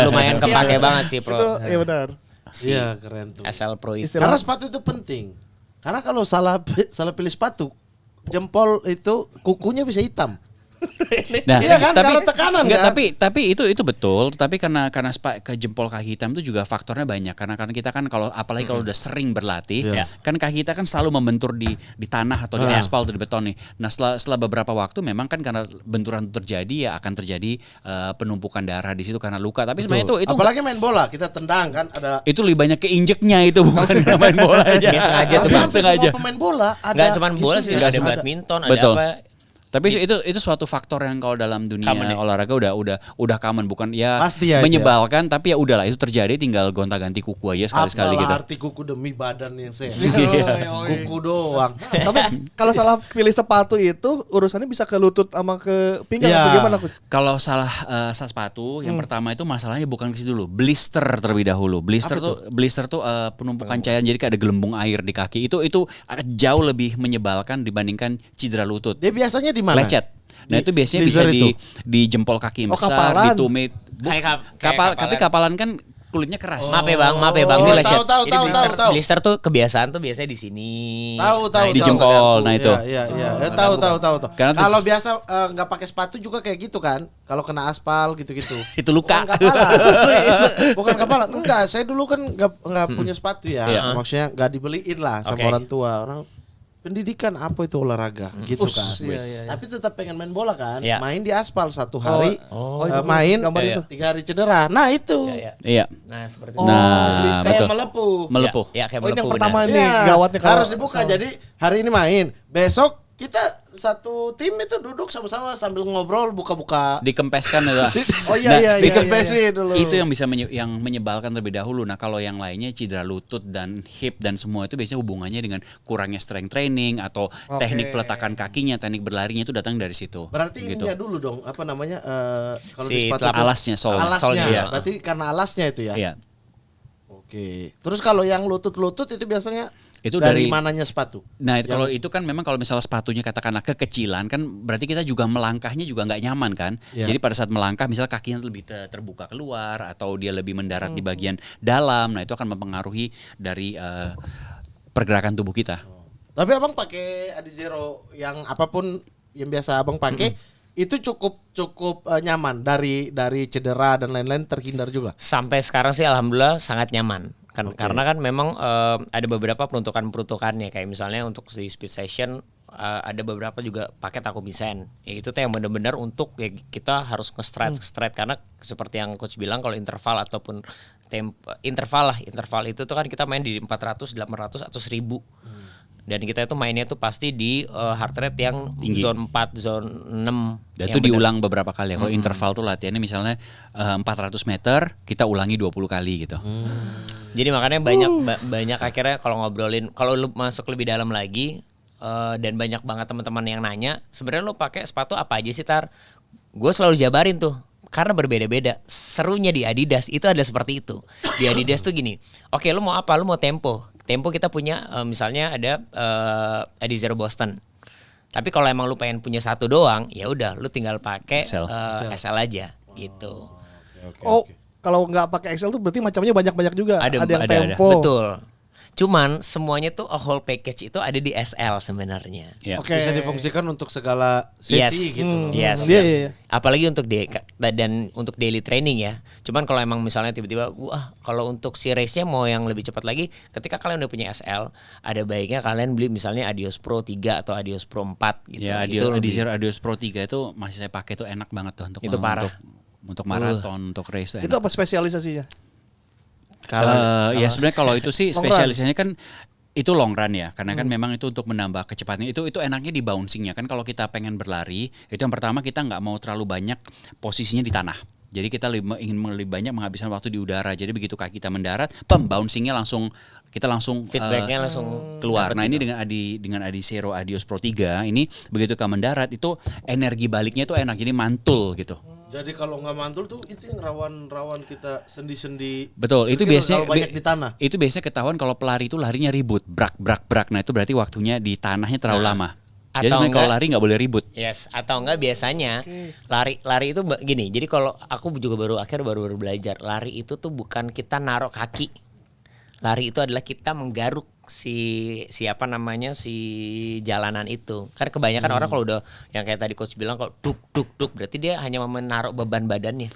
lumayan kepake banget sih Pro. Itu iya benar. Iya, keren tuh. SL Pro itu. Karena sepatu itu penting. Karena kalau salah pilih sepatu, jempol itu kukunya bisa hitam. Nah, Iya kan, karena tekanan enggak, kan? tapi itu betul, tapi karena ke jempol kaki hitam itu juga faktornya banyak karena kita kan kalau apalagi kalau udah sering berlatih, kan kaki kita kan selalu membentur di tanah atau di aspal atau di beton nih. Nah, setelah beberapa waktu memang kan karena benturan itu terjadi ya akan terjadi penumpukan darah di situ karena luka. Tapi sebenarnya itu apalagi main bola, kita tendang kan ada. itu lebih banyak keinjeknya itu bukan karena main bola aja. Dia sengaja tuh, Tapi Bang. hampir Sengaja. semua pemain bola ada. Enggak cuma bola gitu sih, ya. ada badminton, Betul. ada apa. Tapi itu suatu faktor yang kalau dalam dunia Common ya? olahraga udah common, bukan ya Pasti aja. menyebalkan tapi ya udahlah itu terjadi tinggal gonta-ganti kuku aja sekali-sekali Apalah gitu. arti kuku demi badan yang sehat. Iya. Kuku doang. Tapi kalau salah pilih sepatu itu urusannya bisa ke lutut sama ke pinggang Iya. atau gimana coach? Kalau salah sepatu, yang pertama itu masalahnya bukan ke situ dulu, blister terlebih dahulu. Blister tuh penumpukan cairan jadi kayak ada gelembung air di kaki. Itu jauh lebih menyebalkan dibandingkan cedera lutut. Dia biasanya di mana? Lecet. Nah itu biasanya bisa laser itu? di jempol kaki yang Oh, besar, kapalan. di tumit. Kayak Tapi kapalan kan kulitnya keras. Maaf ya Bang, Oh, ini lecet. tahu, Jadi tahu, blister, tahu. blister tuh kebiasaan tuh biasanya di sini. Tahu. di jempol, nah itu. Iya. Tahu. Karena tuh- Kalau biasa nggak pakai sepatu juga kayak gitu kan? Kalau kena aspal gitu-gitu. Itu luka. Bukan kapalan. Bukan kapalan. Enggak, saya dulu kan nggak punya sepatu ya. Iya. Maksudnya nggak dibeliin lah sama Oke. orang tua. Orang pendidikan apa itu olahraga gitu kan. Iya. Tapi tetap pengen main bola kan. Iya. Main di aspal satu hari. itu Main gambar Iya, itu. 3 hari cedera. Nah itu. Iya. Iya. Nah, seperti Oh, itu. Nah, Kayak betul. melepuh. Ya, kayak Oh, ini yang melepuh, pertama benar. nih Iya, gawatnya kalau harus dibuka. salah. Jadi hari ini main, besok kita satu tim itu duduk sama-sama sambil ngobrol buka-buka. Dikempeskan itu. Oh iya. Dikempesin dulu. Itu yang bisa yang menyebalkan terlebih dahulu. Nah kalau yang lainnya cedera lutut dan hip dan semua itu biasanya hubungannya dengan kurangnya strength training atau teknik peletakan kakinya, teknik berlarinya itu datang dari situ. Berarti gitu. ininya dulu dong, apa namanya? Kalau Si di sepatu telapak tuh- alasnya, sole. Alasnya. Solnya, iya. Berarti karena alasnya itu ya. Iya. Oke. Terus kalau yang lutut-lutut itu biasanya Itu dari dari- mananya sepatu? Nah kalau itu kan memang kalau misalnya sepatunya katakanlah kekecilan kan berarti kita juga melangkahnya juga nggak nyaman kan. Iya. Jadi pada saat melangkah misalnya kakinya lebih terbuka keluar atau dia lebih mendarat di bagian dalam. Nah itu akan mempengaruhi dari pergerakan tubuh kita. Tapi abang pakai Adizero yang apapun yang biasa abang pakai itu cukup nyaman dari cedera dan lain-lain terhindar juga. Sampai sekarang sih alhamdulillah sangat nyaman. Karena kan memang ada beberapa peruntukannya kayak misalnya untuk si speed session ada beberapa juga pakai Takumi-sen. Ya itu tuh yang benar-benar untuk ya kita harus nge-stride karena seperti yang coach bilang kalau interval ataupun interval itu tuh kan kita main di 400, 800 atau 1000. Dan kita itu mainnya tuh pasti di heart rate yang Tinggi. zone 4, zone 6. Dan yang itu benar. diulang beberapa kali. Kalau interval tuh latihannya misalnya 400 meter kita ulangi 20 kali gitu. Jadi makanya banyak akhirnya kalau ngobrolin kalau lu masuk lebih dalam lagi dan banyak banget teman-teman yang nanya, sebenarnya lu pakai sepatu apa aja sih Tar? Gue selalu jabarin tuh karena berbeda-beda. Serunya di Adidas itu adalah seperti itu. Di Adidas tuh gini, oke lu mau apa? Lu mau tempo. Tempo kita punya misalnya ada Adizero Boston. Tapi kalau emang lu pengen punya satu doang, ya udah lu tinggal pakai XL. SL aja gitu. Oh, kalau nggak pakai Excel tuh berarti macamnya banyak-banyak juga. Ada yang ada. tempo. Betul. Cuman semuanya tuh a whole package itu ada di SL sebenarnya. Ya. Oke. Bisa difungsikan untuk segala sesi gitu loh. Yes. Iya, iya, iya. Apalagi untuk dan untuk daily training ya. Cuman kalau emang misalnya tiba-tiba kalau untuk si race-nya mau yang lebih cepat lagi, ketika kalian udah punya SL, ada baiknya kalian beli misalnya Adios Pro 3 atau Adios Pro 4 gitu. Ya, Itu lebih- Adios Pro 3 itu masih saya pakai, itu enak banget tuh untuk Itu parah. untuk maraton, untuk race. Itu apa spesialisasinya? Ya sebenarnya kalau itu sih Long spesialisasinya kan itu long run ya, karena kan memang itu untuk menambah kecepatan. Itu enaknya di bouncingnya kan. Kalau kita pengen berlari, itu yang pertama kita nggak mau terlalu banyak posisinya di tanah. Jadi kita ingin lebih banyak menghabiskan waktu di udara. Jadi begitu kaki kita mendarat, bouncingnya kita langsung feedbacknya langsung keluar. dapet Nah, gitu. ini dengan Adizero Adios Pro 3 ini begitu kita mendarat itu energi baliknya itu enak, jadi mantul gitu. Jadi kalau nggak mantul tuh itu yang rawan kita sendi-sendi. Betul, itu Gitu, biasanya kalau banyak di tanah. Itu biasanya ketahuan kalau pelari itu larinya ribut, brak. Nah, itu berarti waktunya di tanahnya terlalu lama. Jadi atau sebenarnya kalau enggak- lari nggak boleh ribut. Yes, atau enggak biasanya lari itu gini. Jadi kalau aku juga baru belajar, lari itu tuh bukan kita naruh kaki. Lari itu adalah kita menggaruk si jalanan itu. Karena kebanyakan orang kalau udah yang kayak tadi coach bilang kok duk berarti dia hanya menaruh beban badannya.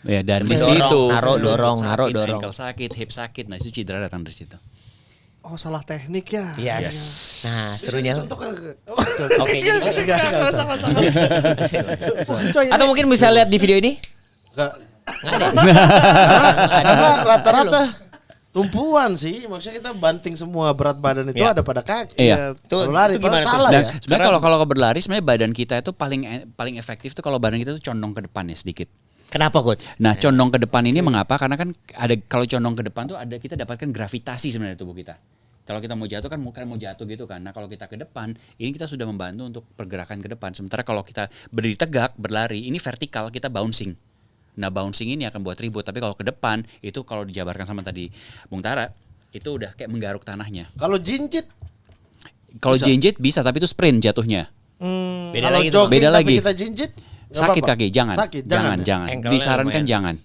Ya, dan di Dorong, situ dorong, sakit, dorong. ankle sakit, hip sakit. Nah, itu cedera datang dari situ. Oh, salah teknik ya. Yes. Nah, serunya. Contoh kan Oke, jadi enggak usah. Coy, atau mungkin bisa lihat di video ini? Enggak. Nggak ada. Karena rata-rata tumpuan sih, maksudnya kita banting semua berat badan itu Iya. ada pada kaki. Iya. Tuh, Kalau lari itu gimana padahal tuh? salah Dan ya. sebenarnya kalau berlari sebenarnya badan kita itu paling efektif tuh kalau badan kita tuh condong ke depan ya sedikit. Kenapa coach? Nah, condong ke depan ini mengapa? Karena kan ada kalau condong ke depan tuh ada kita dapatkan gravitasi sebenarnya tubuh kita. Kalau kita mau jatuh kan mau jatuh gitu kan. Nah, kalau kita ke depan, ini kita sudah membantu untuk pergerakan ke depan. Sementara kalau kita berdiri tegak, berlari, ini vertikal, kita bouncing. Nah, bouncing ini akan buat ribut. Tapi kalau ke depan, itu kalau dijabarkan sama tadi Bung Tara, itu udah kayak menggaruk tanahnya. Kalau jinjit, Kalau Bisa. jinjit bisa, tapi itu sprint jatuhnya. Beda kalau lagi tuh. jogging Beda tapi lagi. kita jinjit nggak Sakit apa-apa. kaki, jangan. Sakit, jangan. Ankle-nya Disarankan lumayan. jangan.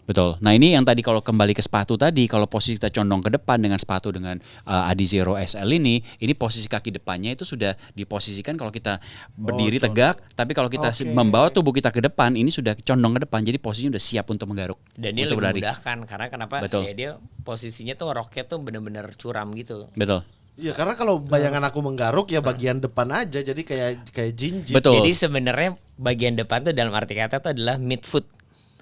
Betul. Nah, ini yang tadi kalau kembali ke sepatu tadi, kalau posisi kita condong ke depan dengan sepatu dengan Adizero SL ini posisi kaki depannya itu sudah diposisikan kalau kita berdiri tegak, tapi kalau kita membawa tubuh kita ke depan, ini sudah condong ke depan, jadi posisinya udah siap untuk menggaruk. Dan dia untuk lebih memudahkan karena kenapa? Betul. Ya dia posisinya tuh roknya tuh benar-benar curam gitu. Betul. Iya, karena kalau bayangan aku menggaruk ya bagian depan aja, jadi kayak jinjit. Betul. Jadi sebenarnya bagian depan tuh dalam arti kata tuh adalah midfoot.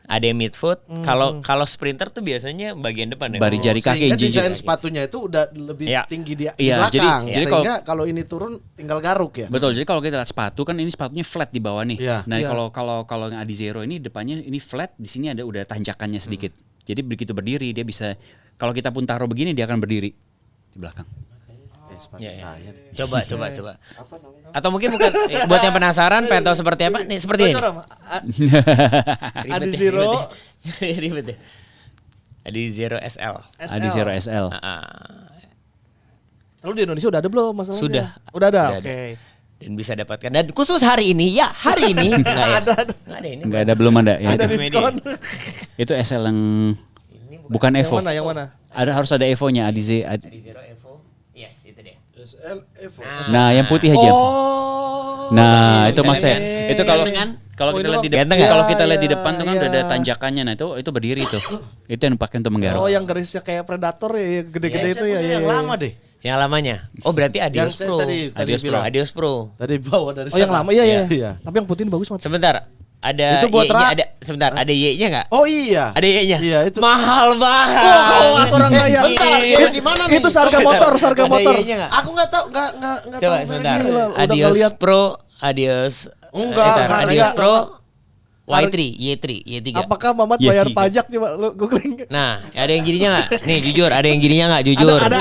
Ada yang midfoot. Kalau sprinter tuh biasanya bagian depan ya. Bari jari kaki Sehingga jinjit. desain sepatunya itu udah lebih Iya. tinggi di Iya, belakang. jadi Sehingga kalau ini turun tinggal garuk ya. Betul. Jadi kalau kita lihat sepatu kan ini sepatunya flat di bawah nih. Iya. Nah, Iya. kalau yang Adizero ini depannya ini flat, di sini ada udah tanjakannya sedikit. Jadi begitu berdiri dia bisa, kalau kita pun taruh begini dia akan berdiri di belakang. Sepatu Iya, iya. saya nih. Coba. Atau mungkin bukan buat yang penasaran pengen tahu seperti apa? Nih seperti ini. Ribet ya, Adizero. ribet ya. Ribet ya. Adizero SL. Adizero SL. Lalu di Indonesia udah ada belum masalahnya? Sudah. Udah ada. Udah Oke. Dan bisa dapatkan. Dan khusus hari ini nggak ya? Ada. Nggak ada ini. Enggak ada, belum ada. Ya, Ada itu. diskon. Itu SL yang bukan Yang Evo. mana? Yang mana? Harus ada Evo-nya Adizero Evo. Yes, itu dia. SL Evo. Nah, yang putih aja. Oh. Nah, itu bisa Mas ya. lihat. Itu kalau Ganteng kan? kalau Oh, kita ini lihat di mah depan, ganteng ya? kalau kita lihat di Iya, depan tuh kan udah ada iya. tanjakannya. Nah, itu berdiri tuh. Itu yang dipakai untuk menggaruk. Oh, yang garisnya kayak predator ya, gede-gede Saya itu ya. punya yang lama deh. Yang lamanya. Oh, berarti Adios Yang saya Pro. tadi Adios bilang. Adios Pro. Tadi bawa dari Oh, yang sana. lama iya iya. Iya. Tapi yang putih ini bagus banget. Sebentar. Ada Itu buat Y-nya rak. ada sebentar, ada Y-nya enggak? Oh iya. Ada Y-nya. Iya, itu. Mahal banget. Oh, kalau orang kaya. Bentar, Iya. iya di mana nih? Itu seharga motor, seharga Ada motor. Y-nya enggak? Aku nggak tahu, nggak Coba tahu. sebentar. Gila, udah Adios ngeliat. Pro, Adios. Enggak, Ntar, enggak, Adios enggak. Pro, Y3, Y3. Apakah Mamat Iya, bayar iya. pajak coba lu googling? Nah, ada yang gininya enggak? Nih jujur, ada yang gininya enggak? Jujur. Ada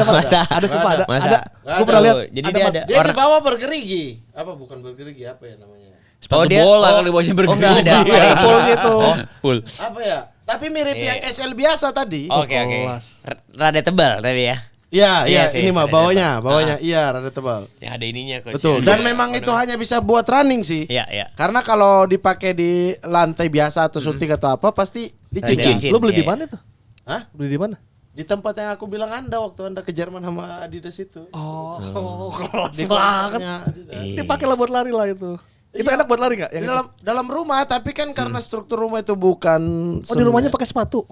Masa? ada sumpah ada. Masa? Ada. Gue pernah lihat. Jadi dia ada Dia warna. di bawah bergerigi. Apa bukan bergerigi, apa ya namanya? Sepatu dia- bola kalau bawahnya bergerigi. Oh, enggak ada. Iya, full gitu. Full. Apa ya? Tapi mirip Iya. yang SL biasa tadi. Oke, oke. kelas. Rada tebal tapi ya. Iya, Iya iya, sih, ini mah rada bawahnya, iya rada tebal. Yang ada ininya kok. Betul. Dan memang itu hanya bisa buat running sih. Iya, iya. Karena kalau dipakai di lantai biasa atau syuting atau apa pasti Cincin. dicincin. Lu beli di Iya. mana tuh? Hah? Beli di mana? Di tempat yang aku bilang Anda waktu Anda ke Jerman sama Adidas itu. Oh, kelas Di banget. kotaknya Adidas. Dipakai lah buat lari lah itu. Itu Iya. enak buat lari nggak? Di Yang dalam rumah, tapi kan karena struktur rumah itu bukan di rumahnya pakai sepatu.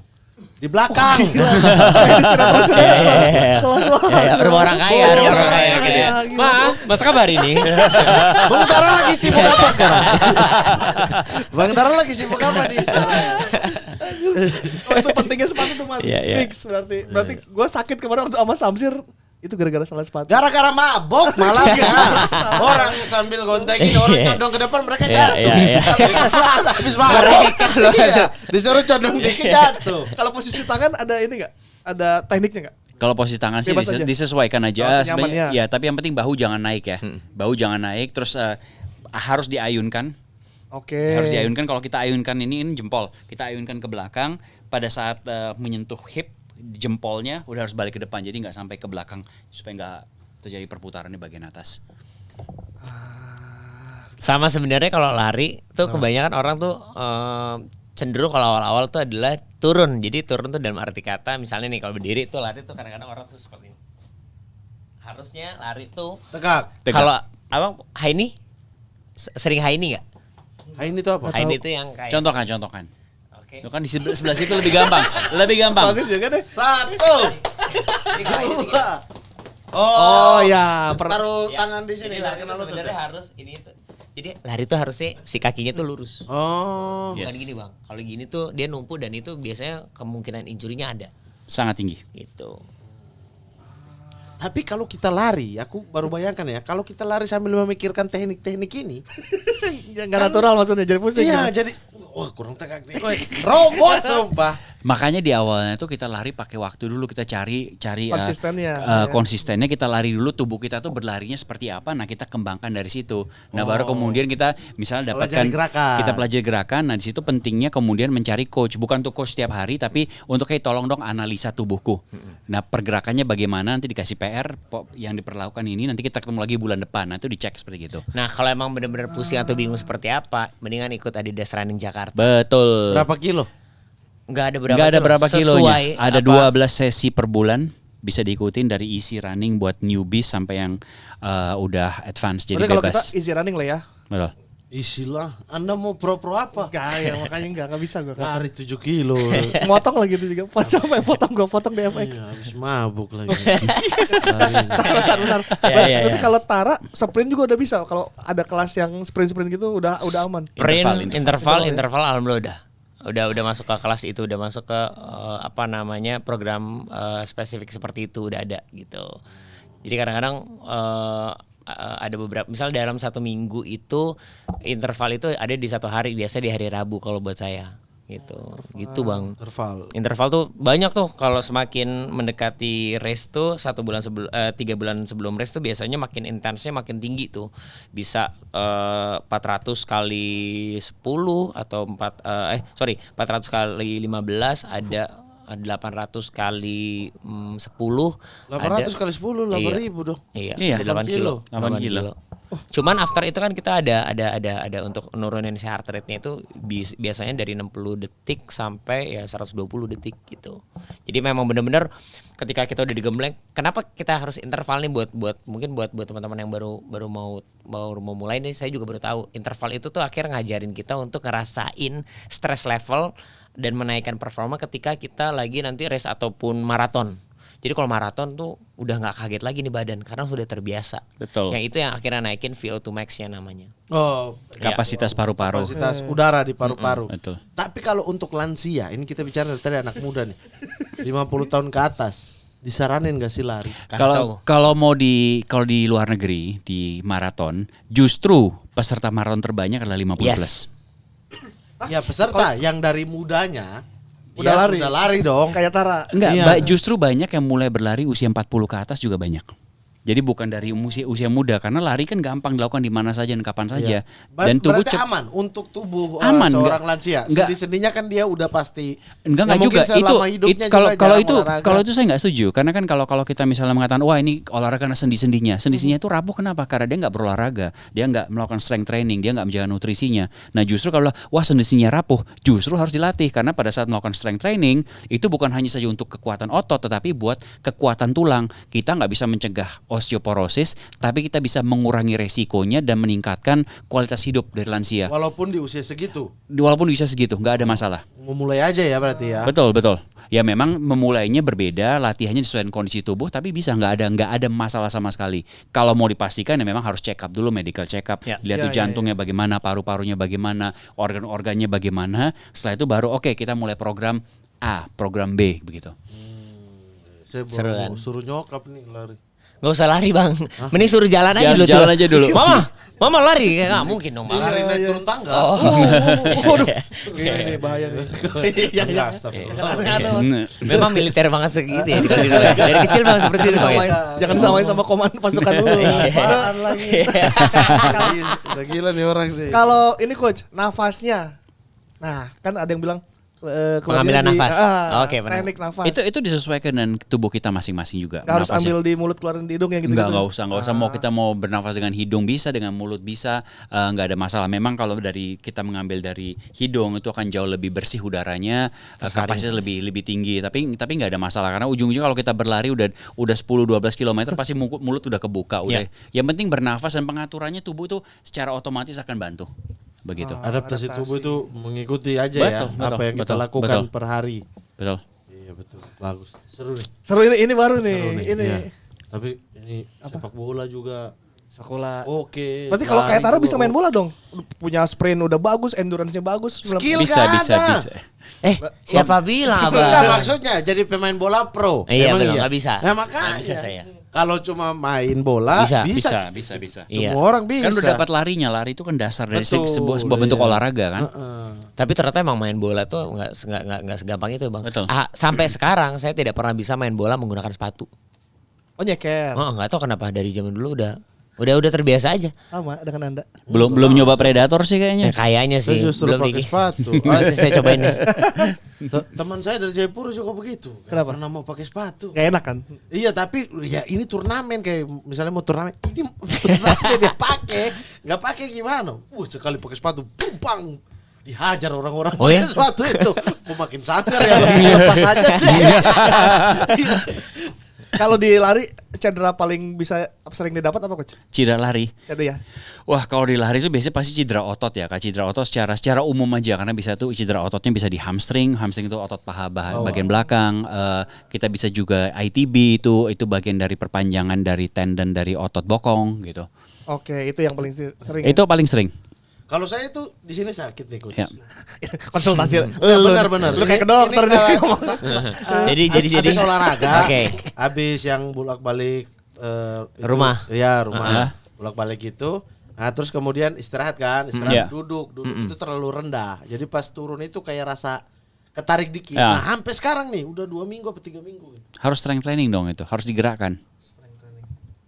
di belakang. Kelas banget. Ya, rumah orang kaya, rumah orang kaya gitu ya. Ma, mas kabar ini? Bang Tara lagi sibuk apa sekarang? Bang Tara lagi sibuk apa nih? Oh, itu pentingnya sepatu tuh Mas. Iya, iya. Fix berarti gue sakit kemarin waktu sama Samsir itu gara-gara salah sepatu. Gara-gara mabok malah ya. Orang sambil gontekin orang condong ke depan mereka jatuh. Iya. Habis mabok. Iya. Disuruh condong dikit jatuh. Kalau posisi tangan ada ini nggak? Ada tekniknya nggak? Kalau posisi tangan sih Bebas aja. disesuaikan Oh, aja senyaman, sebenarnya. ya. Ya, tapi yang penting bahu jangan naik ya. Bahu jangan naik, terus harus diayunkan. Oke. Harus diayunkan. Kalau kita ayunkan ini jempol, kita ayunkan ke belakang pada saat menyentuh hip, jempolnya udah harus balik ke depan, jadi nggak sampai ke belakang supaya nggak terjadi perputaran di bagian atas. Sama sebenarnya kalau lari tuh kebanyakan orang tuh cenderung kalau awal-awal tuh adalah turun. Jadi turun tuh dalam arti kata misalnya nih kalau berdiri tuh lari tuh kadang-kadang orang tuh seperti ini. Harusnya lari tuh Tegak. kalau abang high knee sering high knee nggak? Ini tuh apa? High knee itu yang kayak Contohkan. Oke. Itu kan di sebelah situ lebih gampang, lebih gampang. Bagus ya kan? Satu. Jadi kalau ini Dua. Oh ya, Taruh ya, tangan di sini jadi biar lari kena tuh lutut. sebenarnya harus ini tuh. Jadi lari tuh harusnya si kakinya tuh lurus. Oh. Bukan Yes. gini bang. Kalau gini tuh dia numpuk dan itu biasanya kemungkinan injurinya ada. Sangat tinggi. Gitu. Tapi kalau kita lari, aku baru bayangkan ya, kalau kita lari sambil memikirkan teknik-teknik ini, nggak natural maksudnya jadi pusing. iya gitu. jadi wah kurang tegak nih. Woi, robot sumpah. Makanya di awalnya tuh kita lari pakai waktu dulu, kita cari Konsistennya, ya. konsistennya kita lari dulu, tubuh kita tuh berlarinya seperti apa, nah kita kembangkan dari situ. Nah baru kemudian kita misalnya dapatkan Pelajari gerakan. kita pelajari gerakan. Nah di situ pentingnya kemudian mencari coach, bukan untuk coach setiap hari, tapi untuk kayak tolong dong analisa tubuhku. Nah pergerakannya bagaimana, nanti dikasih PR yang diperlakukan ini, nanti kita ketemu lagi bulan depan, nah itu dicek seperti gitu. Nah kalau emang bener-bener pusing atau bingung seperti apa, mendingan ikut Adidas Running Jakarta. Betul. Berapa kilo? Nggak ada berapa Nggak ada berapa kilonya. Sesuai Ada apa- 12 sesi per bulan, bisa diikutin dari easy running buat newbies sampai yang udah advance, jadi Berarti kalau kita bebas. easy running lah ya. Betul. Isilah. Anda mau pro-pro apa? Enggak ya makanya enggak bisa gue. Lari 7 kilo. Motong lah gitu juga. Pas sampai potong di FX. Iya, habis mabuk lagi. Bentar. Ya. Berarti kalau Tara sprint juga udah bisa. Kalau ada kelas yang sprint gitu udah aman. interval alhamdulillah udah masuk ke kelas itu, udah masuk ke program spesifik seperti itu udah ada gitu. Jadi kadang-kadang ada beberapa, misal dalam satu minggu itu interval itu ada di satu hari, biasa di hari Rabu kalau buat saya gitu bang. Interval tuh banyak tuh, kalau semakin mendekati race tuh 3 bulan sebelum race tuh biasanya makin intensnya makin tinggi tuh, bisa 400 kali 10 atau 400 kali 15, ada 800 kali 10. 800 kali 10, 8.000 dong. Iya, ada 8 kilo. 8 kilo. Cuman after itu kan kita ada untuk nurunin si heart rate-nya itu biasanya dari 60 detik sampai ya 120 detik gitu. Jadi memang benar-benar ketika kita udah digembleng, kenapa kita harus interval nih buat teman-teman yang baru mau mulai nih, saya juga baru tahu interval itu tuh akhirnya ngajarin kita untuk ngerasain stress level dan menaikkan performa ketika kita lagi nanti race ataupun maraton. Jadi kalau maraton tuh udah nggak kaget lagi nih badan karena sudah terbiasa. Betul. Yang itu yang akhirnya naikin VO2 max-nya namanya. Oh, Kapasitas paru-paru. kapasitas udara di paru-paru. Betul. Tapi kalau untuk lansia, ini kita bicara tadi anak muda nih. 50 tahun ke atas, disaranin gak sih lari? Kalau di luar negeri di maraton, justru peserta maraton terbanyak adalah 50 Yes. plus. Ya peserta yang dari mudanya Udah sudah lari dong. Kayak Tara. Enggak, Iya. justru banyak yang mulai berlari usia 40 ke atas juga banyak. Jadi bukan dari usia muda karena lari kan gampang dilakukan di mana saja dan kapan saja. Dan tubuh berarti aman untuk tubuh aman, seorang lansia. enggak. Sendi-sendinya kan dia udah pasti. Enggak mungkin juga selama hidupnya kalau juga kalau jarang itu olahraga. kalau itu saya nggak setuju karena kan kalau kita misalnya mengatakan wah ini olahraga karena sendi-sendinya itu rapuh kenapa? Karena dia nggak berolahraga, dia nggak melakukan strength training, dia nggak menjaga nutrisinya. Nah justru kalau wah sendi-sendinya rapuh, justru harus dilatih karena pada saat melakukan strength training itu bukan hanya saja untuk kekuatan otot tetapi buat kekuatan tulang. Kita nggak bisa mencegah osteoporosis, tapi kita bisa mengurangi resikonya dan meningkatkan kualitas hidup dari lansia. Walaupun di usia segitu. Walaupun bisa segitu, nggak ada masalah. Memulai aja ya berarti ya. Betul. Ya memang memulainya berbeda, latihannya sesuai dengan kondisi tubuh, tapi bisa nggak ada masalah sama sekali. Kalau mau dipastikan ya memang harus check up dulu, medical check up, Ya. lihat tuh jantungnya bagaimana, paru-parunya bagaimana, organ-organnya bagaimana. Setelah itu baru oke, kita mulai program A, program B begitu. Saya Seru baru kan? mau suruh nyokap nih lari. Gak usah lari bang, mending suruh jalan aja dulu. Jalan aja dulu. Mama lari, nggak mungkin dong bang. Lari naik turun tangga. Waduh. Ini bahaya nih. Iya, astagfirullah. Memang militer banget segitu ya. Dari kecil memang seperti itu. Samain, Bang, ya. jangan samain sama komandan pasukan dulu. Apaan lagi. Udah gila nih orang sih. Kalau ini coach, nafasnya. Nah, kan ada yang bilang Pengambilan kelebihan nafas. Oke, benar. teknik nafas. Itu disesuaikan dengan tubuh kita masing-masing juga. Nggak harus nafasnya. ambil di mulut keluarin di hidung ya gitu. Nggak usah. Mau kita mau bernafas dengan hidung bisa, dengan mulut bisa, nggak ada masalah. Memang kalau dari kita mengambil dari hidung itu akan jauh lebih bersih udaranya, kapasitas lebih tinggi. Tapi nggak ada masalah karena ujung-ujungnya kalau kita berlari udah 10-12 km pasti mulut udah kebuka. Udah. Yang penting bernafas dan pengaturannya tubuh tuh secara otomatis akan bantu. Begitu. Adaptasi tubuh itu mengikuti aja apa yang kita lakukan per hari. Betul. Iya betul. Bagus. Seru nih. Seru ini baru nih. Seru nih. Ini. Iya. Tapi ini sepak bola juga. Sekolah. Oke. Berarti kalau lari kayak Tara juga bisa main bola dong. Punya sprint udah bagus, endurance-nya bagus. Skill Bisa. Siapa bilang Enggak abang? maksudnya jadi pemain bola pro. Iya Emang betul, nggak bisa. Nah makanya. Nggak bisa saya. Kalau cuma main bola Bisa. Bisa. Iya. Semua orang bisa. Kan udah dapat larinya, lari itu kan dasar dari Betul, sebuah bentuk iya. olahraga kan. Tapi ternyata emang main bola tuh nggak segampang itu bang. Betul. Sampai sekarang saya tidak pernah bisa main bola menggunakan sepatu. Oh nyeker. Nggak tahu kenapa dari zaman dulu udah terbiasa aja. Sama dengan Anda. Belum nyoba predator sih kayaknya. Kayaknya sih. Saya justru belum pakai nih. sepatu. Oh, itu saya cobain nih. Teman saya dari Jayapura juga begitu. Kenapa? Karena mau pakai sepatu. Gak enak kan? Iya tapi ya ini turnamen kayak misalnya mau turnamen ini turnamen dia pakai nggak pakai gimana? Sekali pakai sepatu, bang dihajar orang-orang Oh ya? pakai sepatu itu. Mau makin sangar ya lepas aja. Kalau di lari cedera paling bisa sering didapat apa coach? Cedera lari. Cedera ya. Wah kalau di lari itu biasanya pasti cedera otot ya. Cedera otot secara umum aja karena bisa tuh cedera ototnya bisa di hamstring itu otot paha bagian belakang. Kita bisa juga ITB itu bagian dari perpanjangan dari tendon dari otot bokong gitu. Oke, itu yang paling sering. Itu paling sering. Kalau saya tuh di sini sakit nih coach. Ya. konsultasi. Benar. Lu kayak ke dokter nih. Jadi. Habis olahraga. Oke. Habis yang bolak-balik Rumah. Iya rumah. Bolak-balik itu. Nah terus kemudian istirahat kan, Iya. duduk itu terlalu rendah. Jadi pas turun itu kayak rasa ketarik dikit. Ya. Nah sampai sekarang nih udah 2 minggu atau 3 minggu. Harus strength training dong itu. Harus digerakkan.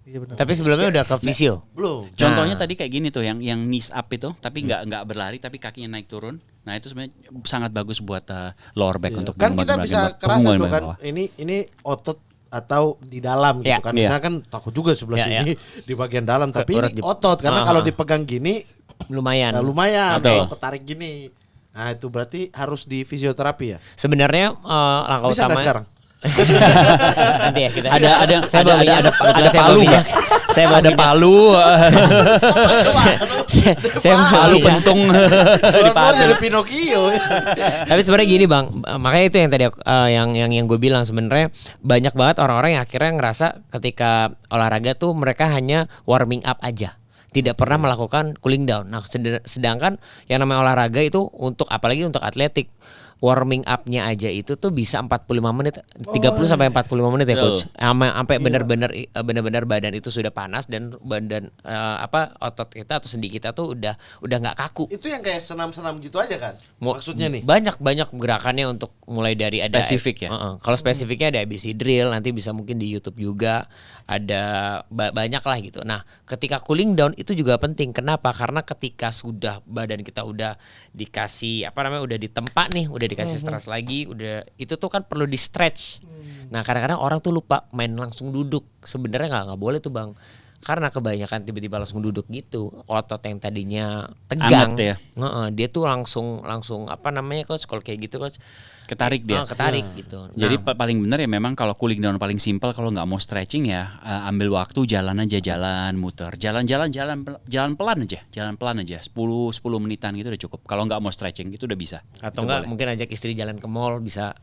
Iya benar. Tapi sebelumnya udah ke visio. Belum. Contohnya tadi kayak gini tuh yang knees up itu tapi nggak berlari tapi kakinya naik turun. Nah itu sebenarnya sangat bagus buat lower back untuk Kan kita membantu bisa bagian kerasa punggung tuh bagian kan bawah. ini otot atau di dalam gitu Ya. kan. Iya. Misalkan takut juga sebelah Ya, sini di bagian dalam tapi Urat ini di- otot karena kalau dipegang gini Lumayan. lumayan Betul. kalau ketarik gini. Nah itu berarti harus di fisioterapi ya. Sebenarnya langkah Bisa nggak utama sekarang? nanti ya kita. Ada Saya bawa minyak. ada Saya bawa palu minyak. nggak? Saya bawa Ada minyak. palu, Saya bawa palu minyak. pentung di Keluar palu. dari Pinocchio. Tapi sebenarnya gini bang, makanya itu yang tadi yang gue bilang sebenarnya banyak banget orang-orang yang akhirnya ngerasa ketika olahraga tuh mereka hanya warming up aja, tidak pernah melakukan cooling down. Nah sedangkan yang namanya olahraga itu untuk apalagi untuk atletik warming up-nya aja itu tuh bisa 45 menit, 30 sampai 45 menit ya coach. Sampai benar-benar badan itu sudah panas dan badan otot kita atau sendi kita tuh udah nggak kaku. Itu yang kayak senam-senam gitu aja kan? Maksudnya nih. Banyak gerakannya untuk mulai dari ada Spesifik ya? Kalau spesifiknya ada ABC drill, nanti bisa mungkin di YouTube juga ada banyak lah gitu. Nah, ketika cooling down itu juga penting. Kenapa? Karena ketika sudah badan kita udah dikasih udah ditempa nih, udah dikasih stres lagi, udah itu tuh kan perlu di stretch. Nah, kadang-kadang orang tuh lupa main langsung duduk. Sebenarnya nggak boleh tuh Bang. Karena kebanyakan tiba-tiba langsung duduk gitu, otot yang tadinya tegang, Anget ya? Dia tuh langsung coach, kalau kayak gitu coach, Ketarik dia. Ketarik gitu. Jadi paling benar ya memang kalau cooling down paling simpel, kalau nggak mau stretching ya ambil waktu jalan muter, jalan pelan aja 10 menitan gitu udah cukup. Kalau nggak mau stretching itu udah bisa. Atau enggak mungkin ajak istri jalan ke mall bisa.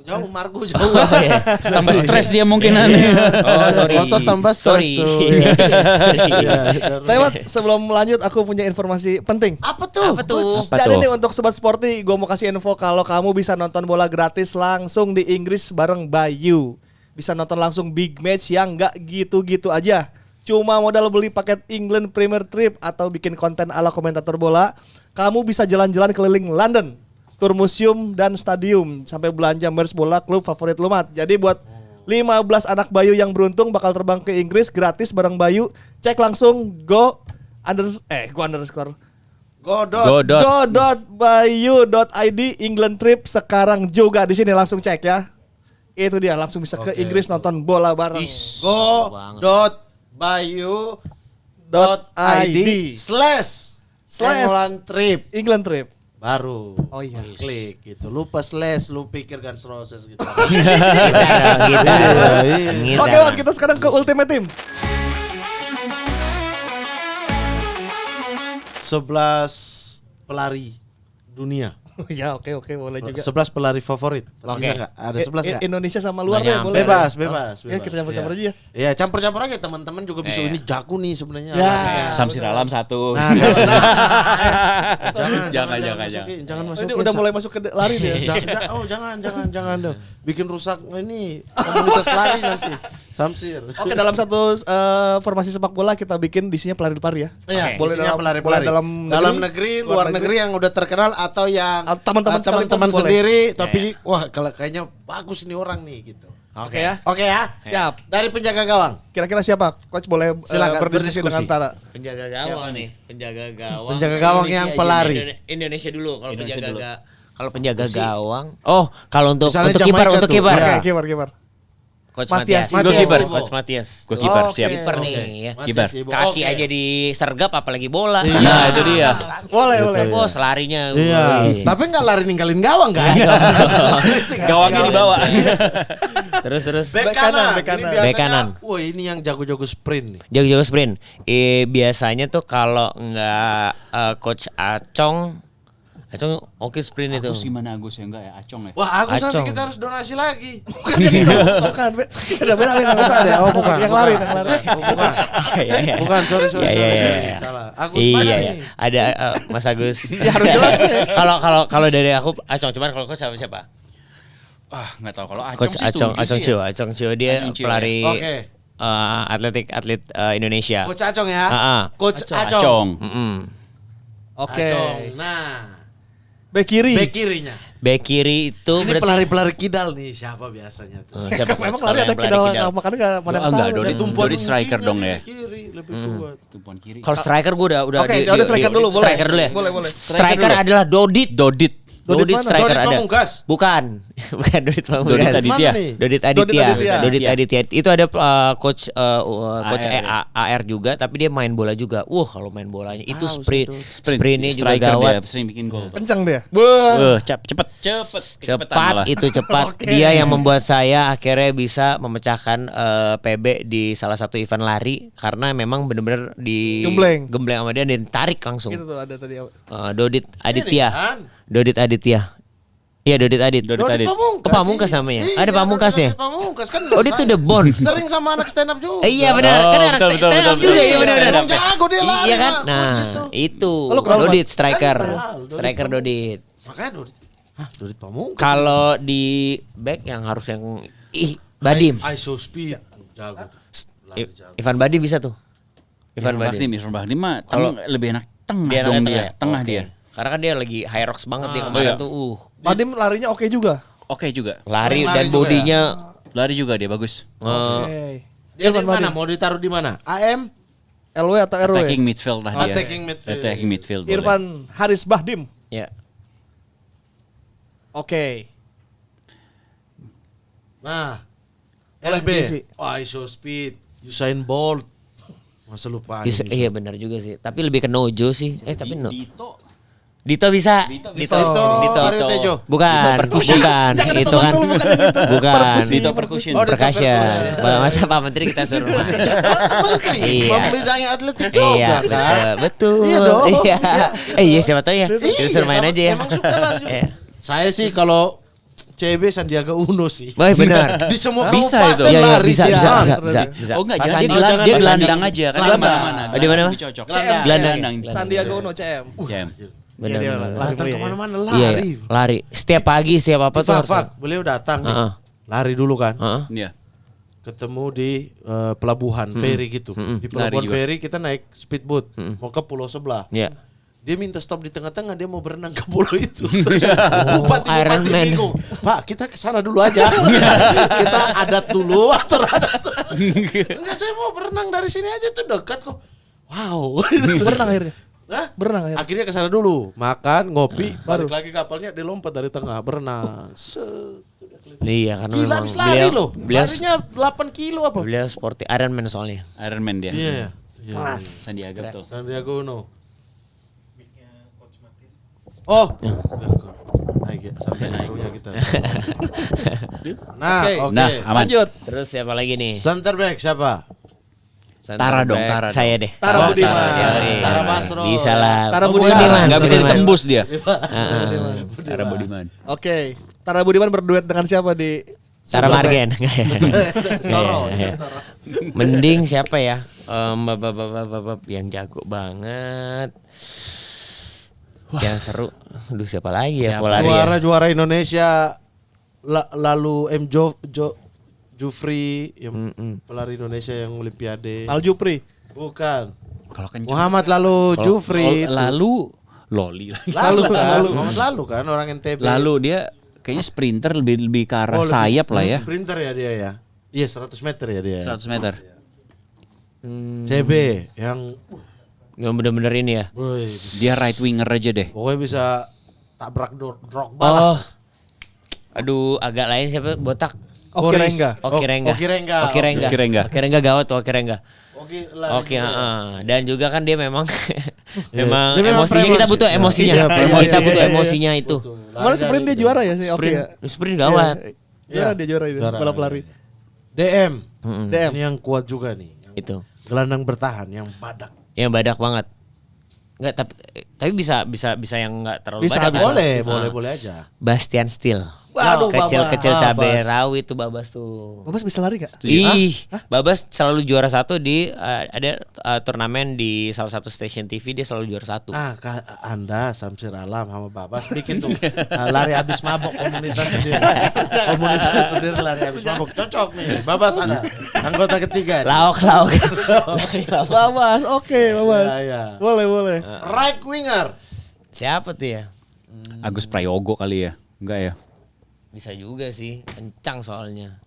Jauh Margo jauh. Oh, iya. Tambah stres dia mungkin nanti. Oh sorry. Otot tambah stres Sorry. tuh. Lewat sebelum lanjut aku punya informasi penting. Apa tuh? Apa tuh? Apa Jadi tuh? nih untuk Sobat Sporty, gue mau kasih info kalau kamu bisa nonton bola gratis langsung di Inggris bareng Bayu. Bisa nonton langsung big match yang gak gitu-gitu aja. Cuma modal beli paket England Premier Trip atau bikin konten ala komentator bola, kamu bisa jalan-jalan keliling London, tur museum dan stadium, sampai belanja merch bola klub favorit lu Mat. Jadi buat 15 anak Bayu yang beruntung bakal terbang ke Inggris gratis bareng Bayu. Cek langsung go_bayu.id England trip sekarang juga di sini, langsung cek ya. Itu dia, langsung bisa ke Inggris nonton bola bareng. go.bayu.id/England England trip. baru. Oh iya. Klik gitu. Lupa slash, lu pikirkan proses gitu. Gitu. Oke, Wan, kita sekarang ke Ultimate Team. 11 pelari dunia. Ya, oke, boleh juga. 11 pelari favorit. Bisa nggak? Ada 11 nggak? Indonesia sama luar Nggak ya, boleh. Bebas. Ya, kita campur-campur aja ya. Iya, campur-campur aja, teman-teman juga bisa. Ini jago nih sebenarnya. Ya. Samsir Alam 1. Nah, jangan masukin. Ini udah mulai masuk ke lari dia. Jangan dong. Bikin rusak ini komunitas lari nanti. Samsir. Oke, dalam satu formasi sepak bola kita bikin isinya pelari-pelari ya. Iya, Boleh isinya pelari-pelari. dalam negeri, luar negeri yang udah terkenal atau yang teman-teman teman-teman sekalipun sendiri tapi wah kalau kayaknya bagus ini orang nih gitu. Oke ya. Oke ya. Siap. Dari penjaga gawang. Kira-kira siapa? Coach boleh Silakan, berdiskusi berdiskusi. dengan Tara. Penjaga gawang nih, penjaga gawang. Penjaga gawang yang pelari. Indonesia dulu kalau Indonesia penjaga dulu. kalau penjaga gawang. Oh, kalau untuk Misalnya kiper, Jamaika untuk tuh. kiper. Ya. Oke, kiper. Coach Matias. Matias. Goalkeeper. Coach Matias. Gue kiper, Oke. siap. Kiper nih ya. Kiper. Kaki aja disergap apalagi bola. Nah, itu dia. Boleh. Bos larinya. Iya. wih. Tapi nggak lari ninggalin gawang kan? Gawangnya dibawa. Terus. Bek Bek kanan, kanan. bek kanan. Ini biasanya, Bek kanan. wah ini yang jago-jago sprint nih. Jago-jago sprint. Biasanya tuh kalau nggak Coach Acong oke sprint itu. Agus gimana Agus ya enggak ya? Acong ya? Wah, Agus nanti Acong. kita harus donasi lagi. Bukan. Beda Bukan ya? Oh, bukan. Yang bukan. lari. Oh, bukan. Bukan, sorry. Iya. Salah. Agus mana Iya, nih? ada Mas Agus. Ya, harus jelas nih. Kalau dari aku Acong, cuman kalau Coach siapa? Nggak tahu kalau Acong Coach sih setuju sih ya. Acong Cio dia Acong Cio, pelari Oke. atlet Indonesia. Coach Acong ya. Coach Acong. Acong. Mm-mm. Oke. Acong. Nah, Bek kiri. bek kirinya. Bek kiri itu Ini pelari-pelari kidal nih, siapa biasanya tuh? siapa Memang Coach? lari Kalau ada yang kidal, pelari makanya enggak mana Oh, enggak, tahu. Dodi. Tumpuan Dodi striker tingginya dong nih, ya. Kiri lebih kuat. Tumpuan kiri. Kalau striker gue udah Oke, ya udah striker dulu, boleh. Striker dulu ya. Boleh. Striker adalah Dodit. Dodit. mana? Dodit striker Dodit ada. Pamungkas. Bukan. Bukan Dodit Pamungkas. Dodit Aditya. Mana nih? Dodit Dodit Aditya. Aditya. Dodit Aditya. Itu ada coach coach AR, ya. AR juga, tapi dia main bola juga. Kalau main bolanya itu Tahu sprint. sih, Sprintnya juga Striker gawat. dia sering bikin gol. Kencang dia. Cepet. Cepat itu cepat. Dia yang membuat saya akhirnya bisa memecahkan PB di salah satu event lari karena memang benar-benar di Gembleng sama dia dan tarik langsung. Gitu tuh ada tadi. Dodit Aditya. kan? Dodit Aditya. Iya Dodit Adit. Dodit Adit. Pamungkas namanya. Ada Pamungkas ya? Pamungkas kan. Oh, dia tuh The Bond. Sering sama anak stand up juga. Iya benar, Oh, kan anak betul, stand up betul, juga betul. ya benar. Emang jago dia lari. Iya kan? Pak, Nah, coach itu. itu Oh, lu kenal, Dodit Kan striker. kenal, Dodit Striker Dodit. Makanya Dodit. Hah, Dodit Pamungkas. Kalau di back yang harus yang Badim. ISO speed. Jago tuh. Lari jago. Ivan Badim bisa tuh. Ivan Badim. Irfan Bahdim mah Kalau- lebih enak tengah Dia dong tengah dia. ya? Tengah Oke. dia. Karena kan dia lagi high rocks banget dia Ah, kemarin iya. tuh. Badim larinya oke juga. Oke juga. Lari Lari dan juga bodinya Lari juga dia bagus. Oke. Dia di Irfan mana? Badim. Mau ditaruh di mana? AM? LW atau RW? Attacking midfield lah dia. Attacking midfield. Attacking midfield. boleh. Irfan Haris Bahdim. ya. Oke. Nah, Oleh LB. Messi. ISO speed. Usain Bolt. Masa lupa. Iya benar juga sih. Tapi lebih ke Nojo sih. Tapi no. Dito. Dito bisa. Dito Dito. Dito. Mario Tejo. Bukan, bukan. Itu kan. Bukan. Dito percussion. Oh, Dito Percussion. percussion. Masa Pak Menteri kita suruh main. Menteri. Iya. Membidangnya atletik juga Iya, kan. betul. Iya dong. Iya. Iya siapa tahu ya. Kita suruh main sama- aja ya. Emang suka lari juga. Iya. Saya sih kalau CB Sandiaga Uno sih. Baik benar. Di semua Bisa kabupaten itu. Iya, iya, lari bisa, dia. bisa, Ah, bisa, terus bisa, dia. bisa. Oh enggak, Pas jangan Sandi- dia, jangan dia Pas gelandang Sandi- aja kan dia gelandang. kemana-mana. Oh, di mana, Mas? Lebih cocok. CM. Gelandang. Sandiaga Uno CM. CM. Benar. Iya, dia benar. lari Datang mulu ya. kemana-mana Iya, lari. iya. Lari. Setiap pagi, setiap apa tuh Fak, harus. Fak, beliau datang nih. Heeh. Lari dulu kan. Heeh. Iya. Ketemu di pelabuhan ferry gitu. Di pelabuhan Lari juga. ferry kita naik speedboat mau ke pulau sebelah. Iya. Dia minta stop di tengah-tengah, dia mau berenang ke pulau itu. Terus bupati Iron Man. bingung. Pak, kita ke sana dulu aja. Kita adat dulu, atur adat. Enggak, saya mau berenang dari sini aja, tuh dekat kok. Wow. Berenang akhirnya. Hah? Berenang akhirnya. Akhirnya ke sana dulu, makan, ngopi, balik lagi kapalnya, dia lompat dari tengah, berenang. Set. Iya karena Gila memang habis lari loh. beliau Larinya 8 kilo apa? beliau sporty Iron Man soalnya. Iron Man dia. Iya. Kelas. Sandiaga betul. Sandiaga Uno. Oh. Naik ya, sampai serunya kita. Nah, Oke. oke. Nah, aman. Lanjut. Terus siapa lagi nih? Center back siapa? Tara dong, Back Tara dong. Saya deh. Tara Budiman. Iya. Tara Basro. Bisa lah. Tara Oh, Budiman. Enggak bisa Budiman. ditembus dia. Heeh. Tara Budiman. Oke. Tara Budiman berduet dengan siapa di Tara Margen. Toro. Iya, iya. Mending siapa ya? Yang jago banget. Yang seru. Aduh siapa lagi ya? Polari ya? Juara Indonesia lalu Jufri yang pelari Indonesia yang Olimpiade. Al Jupri? Bukan. Kalau kencang. Muhammad lalu Jufri. itu. Lalu Loli lagi. Lalu kan orang NTB. Lalu dia kayaknya sprinter lebih ke arah lebih sayap lah ya. Sprinter ya dia ya. Iya 100 meter ya dia. 100 meter. CB yang Yang bener-bener ini ya. woi, Dia right winger aja deh. pokoknya bisa tabrak Drogba lah. Oh. Aduh, agak lain siapa? Botak. Oki Boris. Rengga. Oki Rengga. Oki Rengga. Oki Rengga. Oki Rengga. Oki Rengga gawat tuh Oki Rengga. Oki lari Oke, juga. dan juga kan dia memang Iya. memang Dia memang emosinya kita butuh premosi. emosinya. Iya, premosi. Kita butuh Iya, iya, emosinya itu. Betul. Lari Kemarin sprint dari dia juara ya sih Oki Sprint, ya. sprint gawat. Juara dia juara itu. Juara. Balap lari. DM. DM. Ini yang kuat juga nih. Itu. Gelandang bertahan yang badak. Yang badak banget. Enggak, tapi bisa yang enggak terlalu Bisa, badak. bisa. Boleh aja. Bastian Steel. Waduh, kecil-kecil Babas. cabai rawit tuh Babas tuh. Babas bisa lari gak? Ih, Babas selalu juara satu di ada turnamen di salah satu stasiun TV, dia selalu juara satu. Anda Samsir Alam sama Babas bikin tuh lari habis mabok komunitas sendiri. Komunitas sendiri lari habis mabok. Cocok nih. Babas ada. Anggota ketiga. Lauk. Babas, oke Babas. Iya. Boleh. Right winger. Siapa tuh ya? Agus Prayogo kali ya. Enggak ya. Bisa juga sih, kencang soalnya.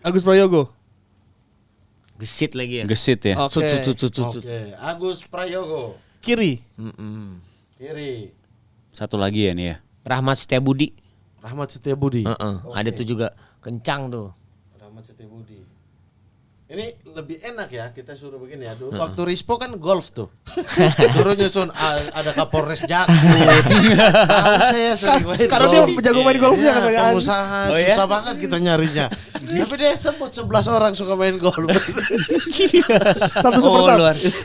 Agus Prayogo. Gesit lagi ya. Gesit ya. Oke. Oke, Agus Prayogo. Kiri. Kiri. Satu lagi ya nih ya. Rahmat Setiabudi. Rahmat Setiabudi. Ada tuh juga kencang tuh. Rahmat Setiabudi. Ini lebih enak ya kita suruh begini ya. Dulu waktu Rispo kan golf tuh. Suruh nyusun ada Kapolres Jakut. Tahu saya sering main Karena dia golf. jago main golfnya Iya, katanya. pengusaha susah banget kita nyarinya. Tapi dia sebut 11 orang suka main golf. Satu super sub.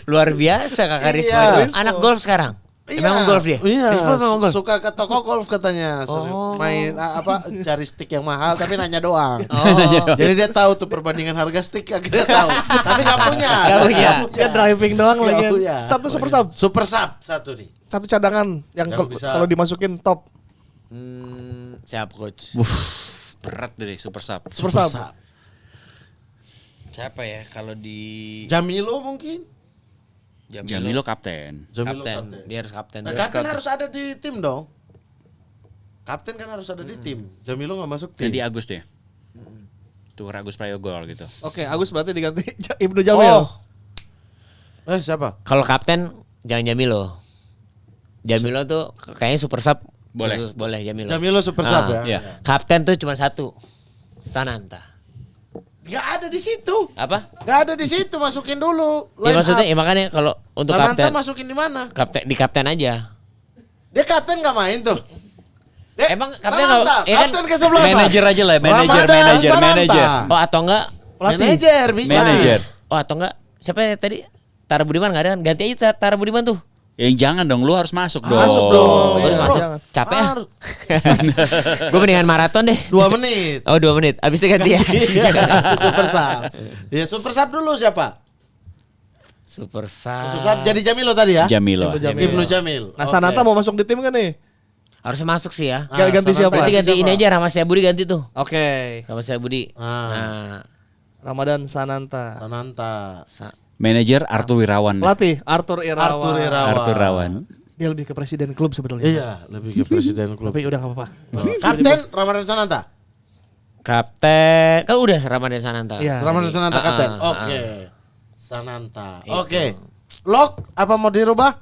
luar biasa Kakak Rispo. Iya. Itu. Anak golf sekarang. Memang golf dia. Iya, Rispo memang golf. suka ke toko golf katanya. Sering main cari stick yang mahal tapi nanya doang. Jadi dia tahu tuh perbandingan harga stick akhirnya tahu. Tapi nggak punya. Nggak punya. Dia driving doang Nggak lagi. punya. Satu super sub. Super sub satu nih. Satu cadangan yang Yang bisa- kalau dimasukin top. Siap coach. Berat deh super sub. Super sub. Siapa ya kalau di Jamilo mungkin. Jamilo kapten. Jamilo Kapten. Dia harus kapten. Nah, kapten harus ada di tim dong. Kapten kan harus ada di tim. Jamilo nggak masuk tim. Ganti Agus deh. Tukar Agus Prayogol gitu. Oke, Agus berarti diganti Ibnu Jamil. Siapa? Kalau kapten jangan Jamilo. Jamilo tuh kayaknya super sub. Boleh. Khusus, boleh Jamilo. Jamilo super sub ya. Iya. Kapten tuh cuma satu. Sananta. Gak ada di situ. Apa? Gak ada di situ, masukin dulu. Ya maksudnya ya makanya kalau untuk Sananta kapten masukin di mana? di kapten aja. Dia kapten gak main tuh. Emang kapten Sananta, ya kan kapten ke-11. Manajer aja lah, Ramadan Sananta. manajer. Oh atau enggak Manajer bisa. Manajer. Oh atau enggak siapa ya tadi? Tara Budiman enggak ada kan? Ganti aja Tara Budiman tuh. Yang jangan dong, lu harus masuk dong. Masuk dong. Harus Iya, masuk. jangan. Capek ya? Harus. Gue mendingan maraton deh. 2 menit. Oh 2 menit. Abis itu ganti ya. Iya, super sub. Ya super sub dulu siapa? Super Super sub. sub jadi Jamilo tadi ya? Jamilo. Ibnu Jamil. Nah, Sananta mau masuk di tim kan nih? Harus masuk sih ya. Ganti siapa? Berarti ganti ini aja Ramasya Budi ganti tuh. Oke. Ramasya Budi. Ah. Nah. Ramadan Sananta. Sananta. Manajer Arthur Wirawan. Pelatih Arthur Irawan. Arthur Irawan. Arthur Wirawan. Dia lebih ke presiden klub sebetulnya. Iya, lebih ke presiden klub. Tapi udah enggak apa-apa. Kapten Ramadan Sananta. Kapten kan udah Ramadan Sananta. Iya. Ramadan Sananta kapten. Oke. Sananta. Oke. Lock apa mau dirubah?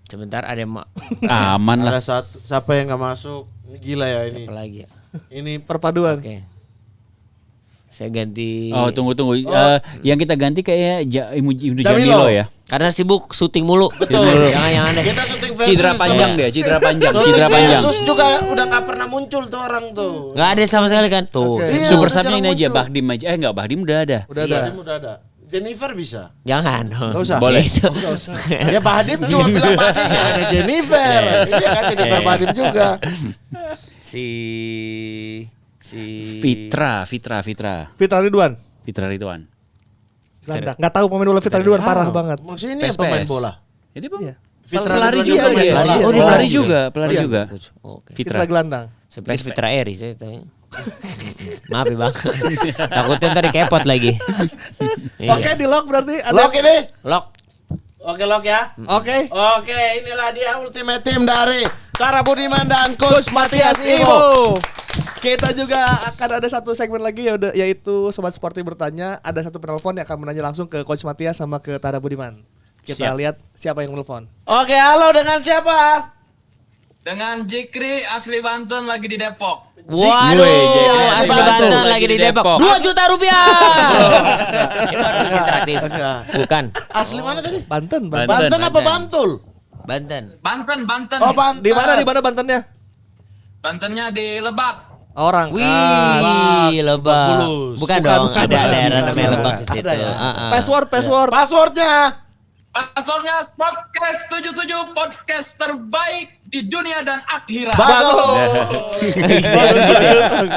Sebentar ada yang Aman lah. Ada satu siapa yang nggak masuk? Ini gila ya ini. apa lagi ya? Ini Perpaduan. Oke. Saya ganti. Oh tunggu. Yang kita ganti kayaknya Ibnu Jamilo. Jamilo ya. Karena sibuk syuting mulu. betul. Jangan deh. Kita syuting versus Cedera panjang sama- deh, cedera panjang, Syuting cedera panjang. versus juga udah nggak pernah muncul tuh orang tuh. Nggak ada sama sekali kan? Tuh. Oke. Iya, Super udah subnya jarang ini aja, muncul. Bahdim aja. Enggak, Bahdim udah ada. Udah ada. Bahdim udah ada. Jennifer bisa. Jangan. Nggak usah. Boleh. Itu. Ya Bahdim cuma bilang Bahdim ya ada Jennifer. Iya kan Jennifer Bahdim juga. si Fitra. Fitra Ridwan. Fitra Ridwan. Gelandang. Enggak tahu pemain bola Fitra Ridwan parah banget. Maksudnya ini PES. pemain bola. Jadi Bang. Iya. Fitra pelari Ridwan juga pemain dia. bola. Oh, dia pelari Oh, juga, pelari Iya. juga. Oke. Fitra Fitra. gelandang. Saya pikir Fitra Eri saya tanya. Maaf ya bang. Takutnya ntar dikepot lagi. Iya. Oke, di lock berarti ada. Lock ini. Lock. Oke lock ya. Oke. Oke, inilah dia ultimate team dari Tara Budiman dan Coach Coach Matias Matias Ibo. Ibo. Kita juga akan ada satu segmen lagi yaitu Sobat Sporty bertanya. Ada satu penelpon yang akan menanya langsung ke Coach Matias sama ke Tara Budiman. Kita Siap. lihat siapa yang menelpon. Oke, halo dengan siapa? Dengan Jikri asli Banten lagi di Depok. Waduh, Jekri. asli Banten lagi di Depok. 2 juta rupiah. Itu harus interaktif. Bukan. Asli mana tadi? Banten, Bang. Banten. Banten apa Bantul? Banten. Banten. Oh, Banten. Di mana Bantennya? Bantennya di Lebak. Orang. Wih, Lebak. Bulus. Bukan Bukan, dong, bukan. ada daerah namanya Lebak di situ. Ada ya? Password. Passwordnya. Passwordnya Podcast 77 podcast terbaik di dunia dan akhirat. Bagus.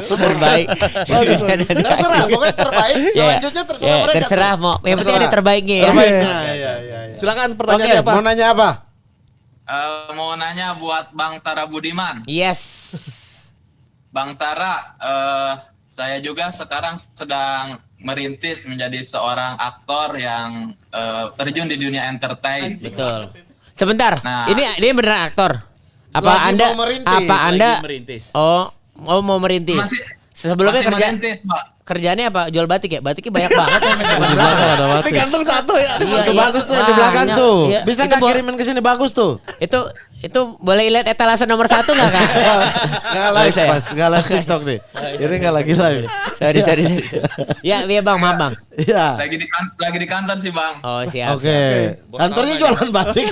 Super baik. Terserah, pokoknya terbaik. Selanjutnya terserah mereka. Terserah mau. Yang penting ada terbaiknya ya. Terbaiknya, iya. Silakan Oke, pertanyaannya apa? mau nanya apa? Mau nanya buat Bang Tara Budiman. Yes. Bang Tara, saya juga sekarang sedang merintis menjadi seorang aktor yang terjun di dunia entertain. Betul. Sebentar. Nah. Ini beneran aktor. Apa Lagi Anda mau merintis. apa Anda merintis. Oh mau merintis. Sebelumnya masih kerja merintis, Pak. kerjaannya apa? Jual batik ya? Batiknya banyak banget ya. Di belakang ada batik. Digantung satu ya. Iya, Bagus tuh yang di belakang banyak. tuh. Iya, Bisa itu nggak bo- kirimin ke sini bagus tuh? Itu boleh lihat etalase nomor 1 nggak kak? Nggak live bisa ya? pas, nggak live TikTok nih. Ini nggak lagi live. Sorry. Ya, iya bang, maaf bang. Iya. Lagi di kantor sih, Bang. Oh siap. Oke. Kantornya jualan batik.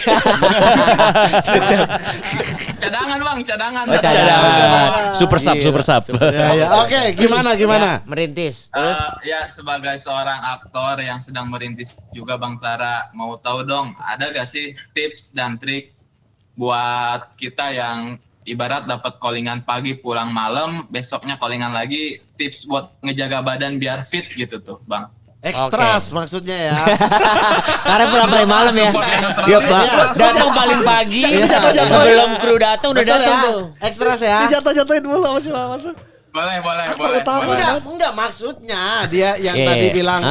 Cadangan, Bang, cadangan. Oh, cadangan. Super sub. Ya, ya. Oke, gimana? Ya, merintis. Terus Ya sebagai seorang aktor yang sedang merintis juga Bang Tara, mau tahu dong ada gak sih tips dan trik buat kita yang ibarat dapat callingan pagi pulang malam, besoknya callingan lagi, tips buat ngejaga badan biar fit gitu tuh Bang. Ekstras maksudnya ya. Karena pulang paling malam ya. Iya, Pak. Datang paling pagi. Sebelum kru datang udah Betul datang ya? tuh. Ekstras ya. Dijatuh-jatuhin mulu sama si Mamat tuh. Boleh. utama. Enggak maksudnya dia yang Iya, tadi iya. bilang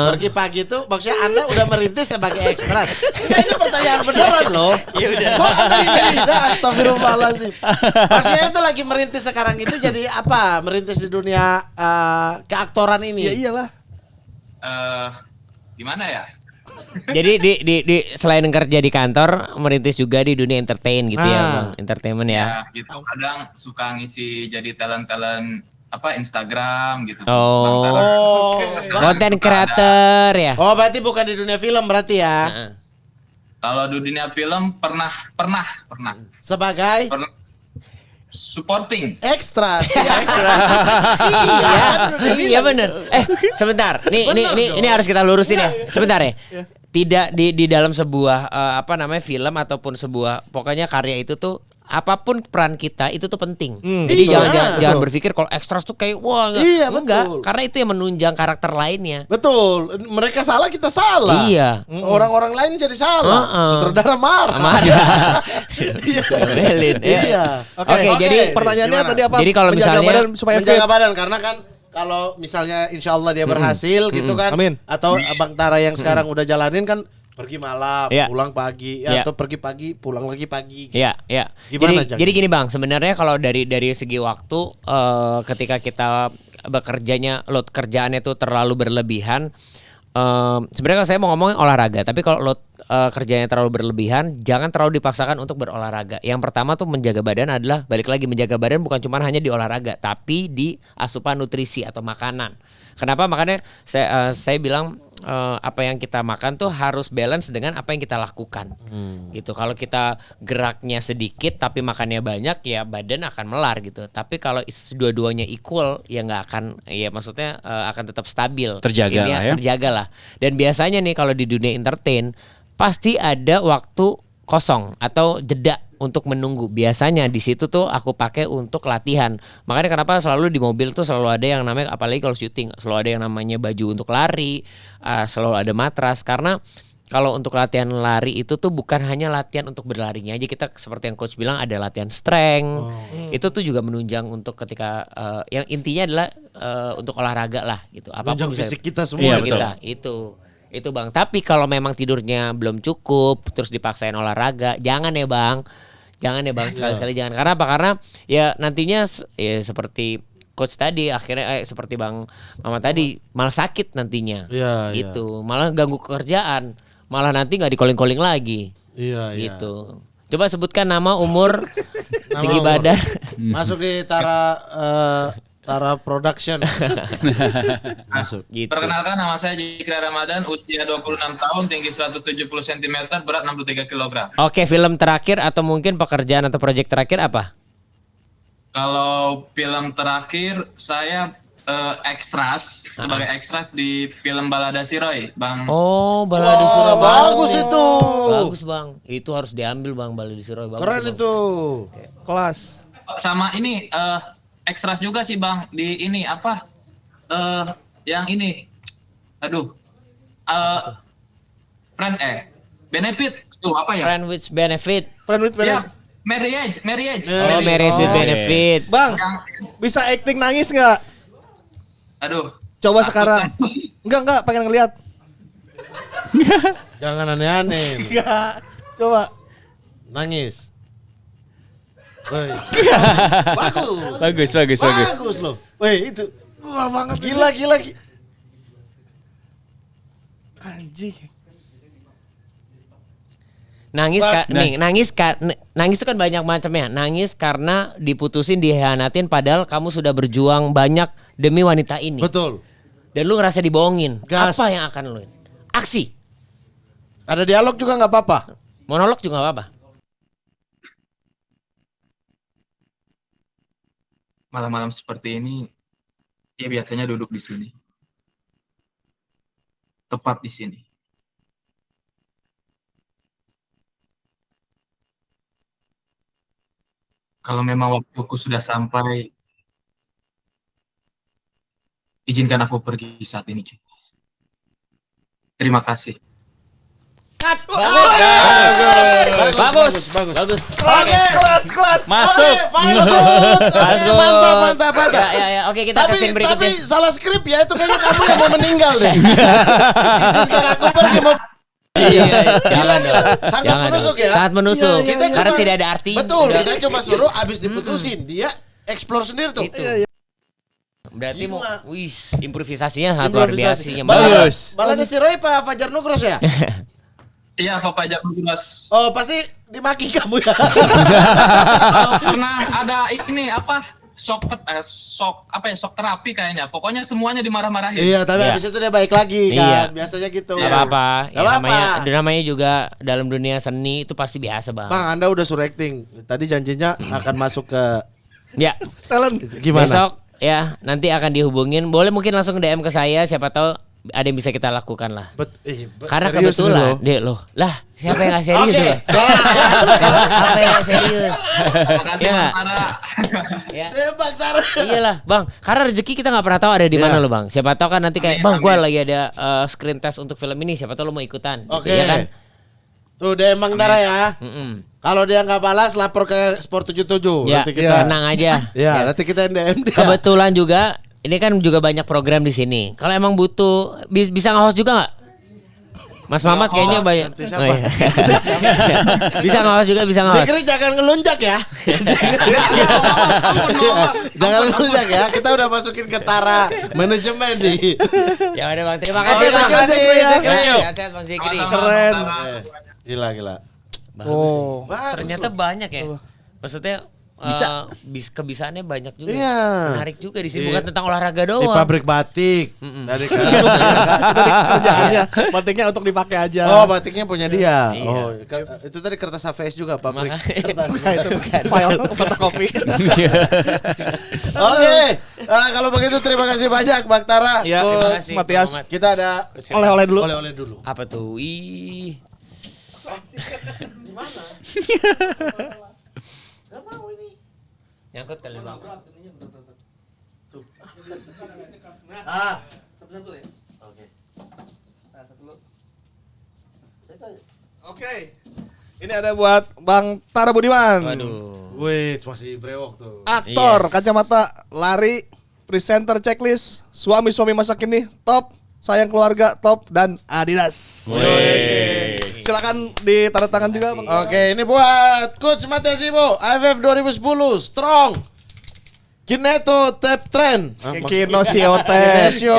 pergi pagi itu maksudnya Anda udah merintis sebagai ekstras. Enggak, ini pertanyaan beneran loh. Iya udah. Astagfirullahaladzim. Maksudnya itu lagi merintis sekarang itu jadi apa? Merintis di dunia keaktoran ini. Ya iyalah. Gimana ya? Jadi di selain kerja di kantor, merintis juga di dunia entertain gitu ya, Bang. Entertainment ya. Ya gitu kadang suka ngisi jadi talent Instagram gitu. Oh. Oh. Content creator ya. Oh, berarti bukan di dunia film berarti ya. Heeh. Kalau di dunia film pernah Sebagai supporting. ekstras. Iya bener. Sebentar. Ini harus kita lurusin ya. Sebentar ya. Tidak di dalam sebuah film ataupun sebuah pokoknya karya itu tuh apapun peran kita itu tuh penting. Jadi Iya. jangan berpikir kalau ekstras tuh kayak wah Iya, enggak, betul. karena itu yang menunjang karakter lainnya. Betul. Mereka salah, kita salah. Iya. Orang-orang lain jadi salah. Sutradara marah. Iya. Melin. Iya. Oke, jadi Pertanyaannya Gimana? tadi apa? Jadi kalau Menjaga misalnya badan supaya fit. Menjaga badan karena kan kalau misalnya insya Allah dia berhasil gitu kan. Amin. Atau Abang Tara yang sekarang udah jalanin kan pergi malam, Iya. pulang pagi, Iya. atau pergi pagi, pulang lagi pagi. Iya, iya. Gimana, Jadi, Jang? jadi gini Bang, sebenarnya kalau dari segi waktu ketika kita bekerjanya load kerjaannya itu terlalu berlebihan, sebenarnya saya mau ngomongin olahraga, tapi kalau load kerjanya terlalu berlebihan, jangan terlalu dipaksakan untuk berolahraga. Yang pertama tuh menjaga badan adalah balik lagi menjaga badan bukan cuma hanya di olahraga, tapi di asupan nutrisi atau makanan. Kenapa? Makanya saya bilang apa yang kita makan tuh harus balance dengan apa yang kita lakukan. Gitu. Kalau kita geraknya sedikit tapi makannya banyak ya badan akan melar gitu. Tapi kalau dua-duanya equal ya nggak akan ya maksudnya akan tetap stabil. Terjaga Ini lah ya. Terjaga lah. Dan biasanya nih kalau di dunia entertain pasti ada waktu kosong atau jeda untuk menunggu. Biasanya di situ tuh aku pakai untuk latihan. Makanya kenapa selalu di mobil tuh selalu ada yang namanya apalagi kalau syuting, selalu ada yang namanya baju untuk lari, selalu ada matras karena kalau untuk latihan lari itu tuh bukan hanya latihan untuk berlarinya aja, kita seperti yang coach bilang ada latihan strength. Itu tuh juga menunjang untuk ketika yang intinya adalah untuk olahraga lah gitu. Menunjang bisa- fisik kita semua. Fisik Iya, betul. kita itu Bang. Tapi kalau memang tidurnya belum cukup terus dipaksain olahraga, jangan ya Bang. Jangan ya Bang, sekali-sekali jangan. Karena apa? Karena ya nantinya ya seperti coach tadi akhirnya seperti Bang Mama tadi malah sakit nantinya. Iya, iya. Gitu. Malah ganggu pekerjaan. Malah nanti nggak di-calling-calling lagi. Iya, iya. Gitu. Coba sebutkan nama, umur, tinggi umur. badan. Masuk di Tara Production. Masuk. Gitu. Perkenalkan nama saya Jikra Ramadan, usia 26 tahun, tinggi 170 cm, berat 63 kg. Oke, film terakhir atau mungkin pekerjaan atau proyek terakhir apa? Kalau film terakhir saya sebagai ekstras di film Balada Siroy, Bang. Oh, Balada Oh, Surabaya. bagus itu. Bagus Bang. Itu harus diambil Bang, Balada Surabaya. Bagus, Keren Bang. itu. Kelas. Sama ini ekstras juga sih Bang di ini apa? Yang ini. Aduh. Benefit. Tuh apa ya? Friend with benefit. Friend with Ya, benefit. marriage. Oh, marriage with benefit. Bang, Yang, bisa acting nangis nggak? aduh. Coba takut sekarang. saya. Enggak, pengen ngeliat. Jangan aneh-aneh. Enggak. Coba. Nangis. Woi. Bagus. Bagus loh. Woi, itu Wah banget. gila. Anjing. Nangis nangis itu kan banyak macamnya. Nangis karena diputusin, dihianatin padahal kamu sudah berjuang banyak demi wanita ini. Betul. Dan lu ngerasa dibohongin. Gas. Apa yang akan lu? Aksi. Ada dialog juga nggak apa-apa. Monolog juga gak apa-apa. Malam-malam seperti ini, dia biasanya duduk di sini. Tepat di sini. Kalau memang waktuku sudah sampai, izinkan aku pergi saat ini juga. Terima kasih. Bagus. Kelas. Masuk. Mantap. Ya. Oke, kita ke scene berikutnya. Tapi salah skrip ya, itu kayaknya kamu yang mau meninggal deh. Izinkan aku pergi mau. Iya. Jangan dong. Sangat Jangan menusuk dong. ya. Sangat menusuk. Kita Karena cuma- tidak ada arti. Betul, kita cuma suruh abis diputusin, dia explore sendiri tuh. Itu. Berarti mau, Gila. improvisasinya sangat luar biasa. Bagus. Balada si Roy Pak Fajar Nugros ya? Iya, Bapak Jagos. Oh, pasti dimaki kamu ya. Pernah ada ini apa? Shock terapi kayaknya. Pokoknya semuanya dimarah-marahin. Iya, tapi Iya. habis itu dia baik lagi kan. Iya. Biasanya gitu. Gak apa-apa. Gak apa-apa. Namanya juga dalam dunia seni itu pasti biasa, Bang. Bang, Anda udah suruh acting. Tadi janjinya akan masuk ke Ya. Talent. gimana? Besok ya nanti akan dihubungin. Boleh mungkin langsung DM ke saya, siapa tahu ada yang bisa kita lakukan lah. Karena serius kebetulan, nih, loh. Lah, siapa yang gak serius Oke. coba? Apa yang gak serius? Makasih Iya. Bang Tara. Ya. Bang Tara. Iyalah, Bang. Karena rezeki kita nggak pernah tahu ada di mana Iya. loh, Bang. Siapa tahu kan nanti kayak, Amin, Bang, gua amin. lagi ada screen test untuk film ini. Siapa tahu lo mau ikutan. Oke. Gitu, ya kan? Tuh dia Bang Tara ya. Mm-mm. Kalau dia nggak balas lapor ke Sport 77. Ya, Nanti kita tenang aja. Ya, nanti kita DM dia. Kebetulan juga ini kan juga banyak program di sini. Kalau emang butuh bisa nge-host juga nggak? Mas Mamat kayaknya banyak. Nanti siapa? Oh, iya. Bisa nge-host juga, bisa nge-host. Zikri jangan ngelunjak ya. Jangan ngelunjak ya. Kita udah masukin ke Tara manajemen nih. Ya udah Bang, terima kasih Oke, Bang. terima kasih, Zikri. Sehat-sehat Bang Zikri. Sama-sama, Keren. Bang Tara. Gila. Bagus. Oh. Bagus Ternyata loh. banyak ya. Maksudnya kebisaannya banyak juga. Iya. Menarik juga di sini, Iya. bukan tentang olahraga Di doang. pabrik batik. Tadi kan. Kerjaannya batiknya untuk dipakai aja. Oh, batiknya punya dia. Iya. Oh, itu tadi kertas HVS juga pabrik. Makanya. Kertas. Itu file fotokopi. Oke, kalau begitu terima kasih banyak Bang Tara. Iya, Coach terima kasih, Matias. Bang Mat. Kita ada Oleh-oleh dulu. oleh-oleh dulu. Apa tuh? Ih. Nyangkut kali Bang. Ah, satu-satu ya. Oke. Oke. Ini ada buat Bang Tara Budiman. Waduh. Wih, masih brewok tuh. Aktor, Yes. kacamata, lari, presenter checklist, suami-suami masa kini top, sayang keluarga top, dan Adidas. Oke. Silakan ditandatangan juga Bang. Oke, ini buat Coach Matias Ibo, AFF 2010, strong. Kineto Tap Trend. Kinesiotape. Kinesio,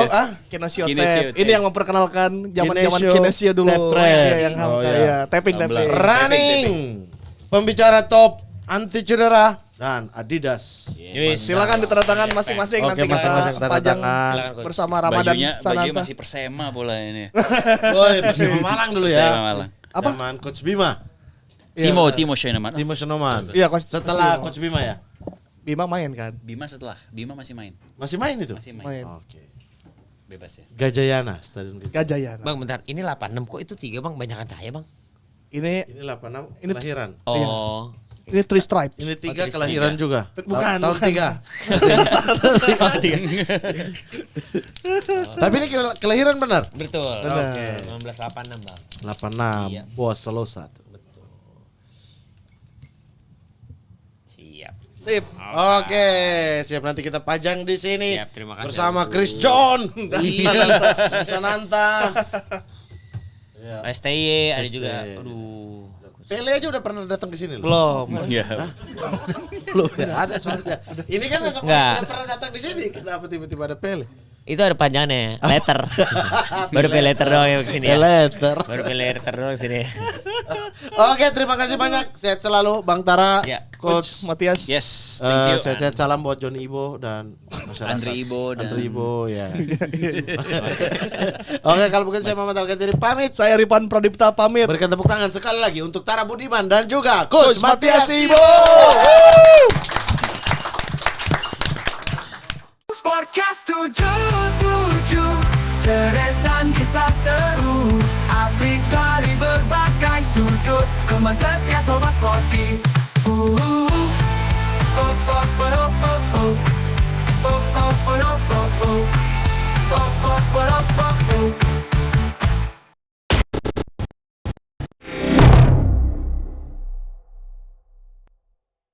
Kinesiotape. Kinesiotape. Ini yang memperkenalkan zaman-zaman Kinesio kinesio dulu. tap trend. Iya, yang Oh, iya. iya, tapping. Running. Pembicara top anti cedera dan Adidas. Silakan ditandatangan masing-masing Oke, nanti kita masing-masing tanda pajang tangan. Silakan, Coach. bersama Ramadan Bajunya Sananta. masih Persema bola ini. Woi, Persima Malang dulu Persema ya. Malang. Apa? Zaman Coach Bima. Timo Schönemann. Timo Senoman. Iya, Coach. Setelah Coach Bima ya. Bima main kan? Bima setelah. Bima masih main. Masih main itu? Masih main. Main. Oke. Bebas ya. Gajayana, Stadion Gajayana. Gajayana. Bang, bentar. Ini 86 kok itu 3 Bang, banyakan saya Bang. Ini Ini 86 Ini kelahiran. Oh. ini three stripes. Ini 3 Tris kelahiran tiga. juga. Bukan, Tahun bukan. 3. Tapi ini kelahiran benar. Betul. Oke. 1986 Bang. 86. Iya. Bos selo 1. Siap. Sip. Oke, siap nanti kita pajang di sini. Siap, terima kasih. Bersama Chris John dan Iya. Sananta. STY ada STY. juga. Aduh. Pele aja udah pernah datang ke sini loh. Belum. Iya. Belum ya, ada soalnya. Ini kan semua Enggak. udah pernah datang di sini. Kenapa tiba-tiba ada Pele? Itu ada panjangnya, letter. Baru pay letter doang ya kesini ya. Letter. Baru pay letter doang sini. Oke, terima kasih banyak. Sehat selalu Bang Tara, Ya. Coach. Matias. Yes, thank you. Sehat-sehat salam buat Johnny Ibo dan masyarakat. Andri Ibo dan- Andri Ibo ya. Oke, kalau begitu saya Muhammad Al-Ghazali pamit. Saya Ripan Pradipta pamit. Berikan tepuk tangan sekali lagi untuk Tara Budiman dan juga Coach Matias Ibo. Sportcast 77, cerita kisah seru, update dari berbagai sudut, teman setia sobat sporty.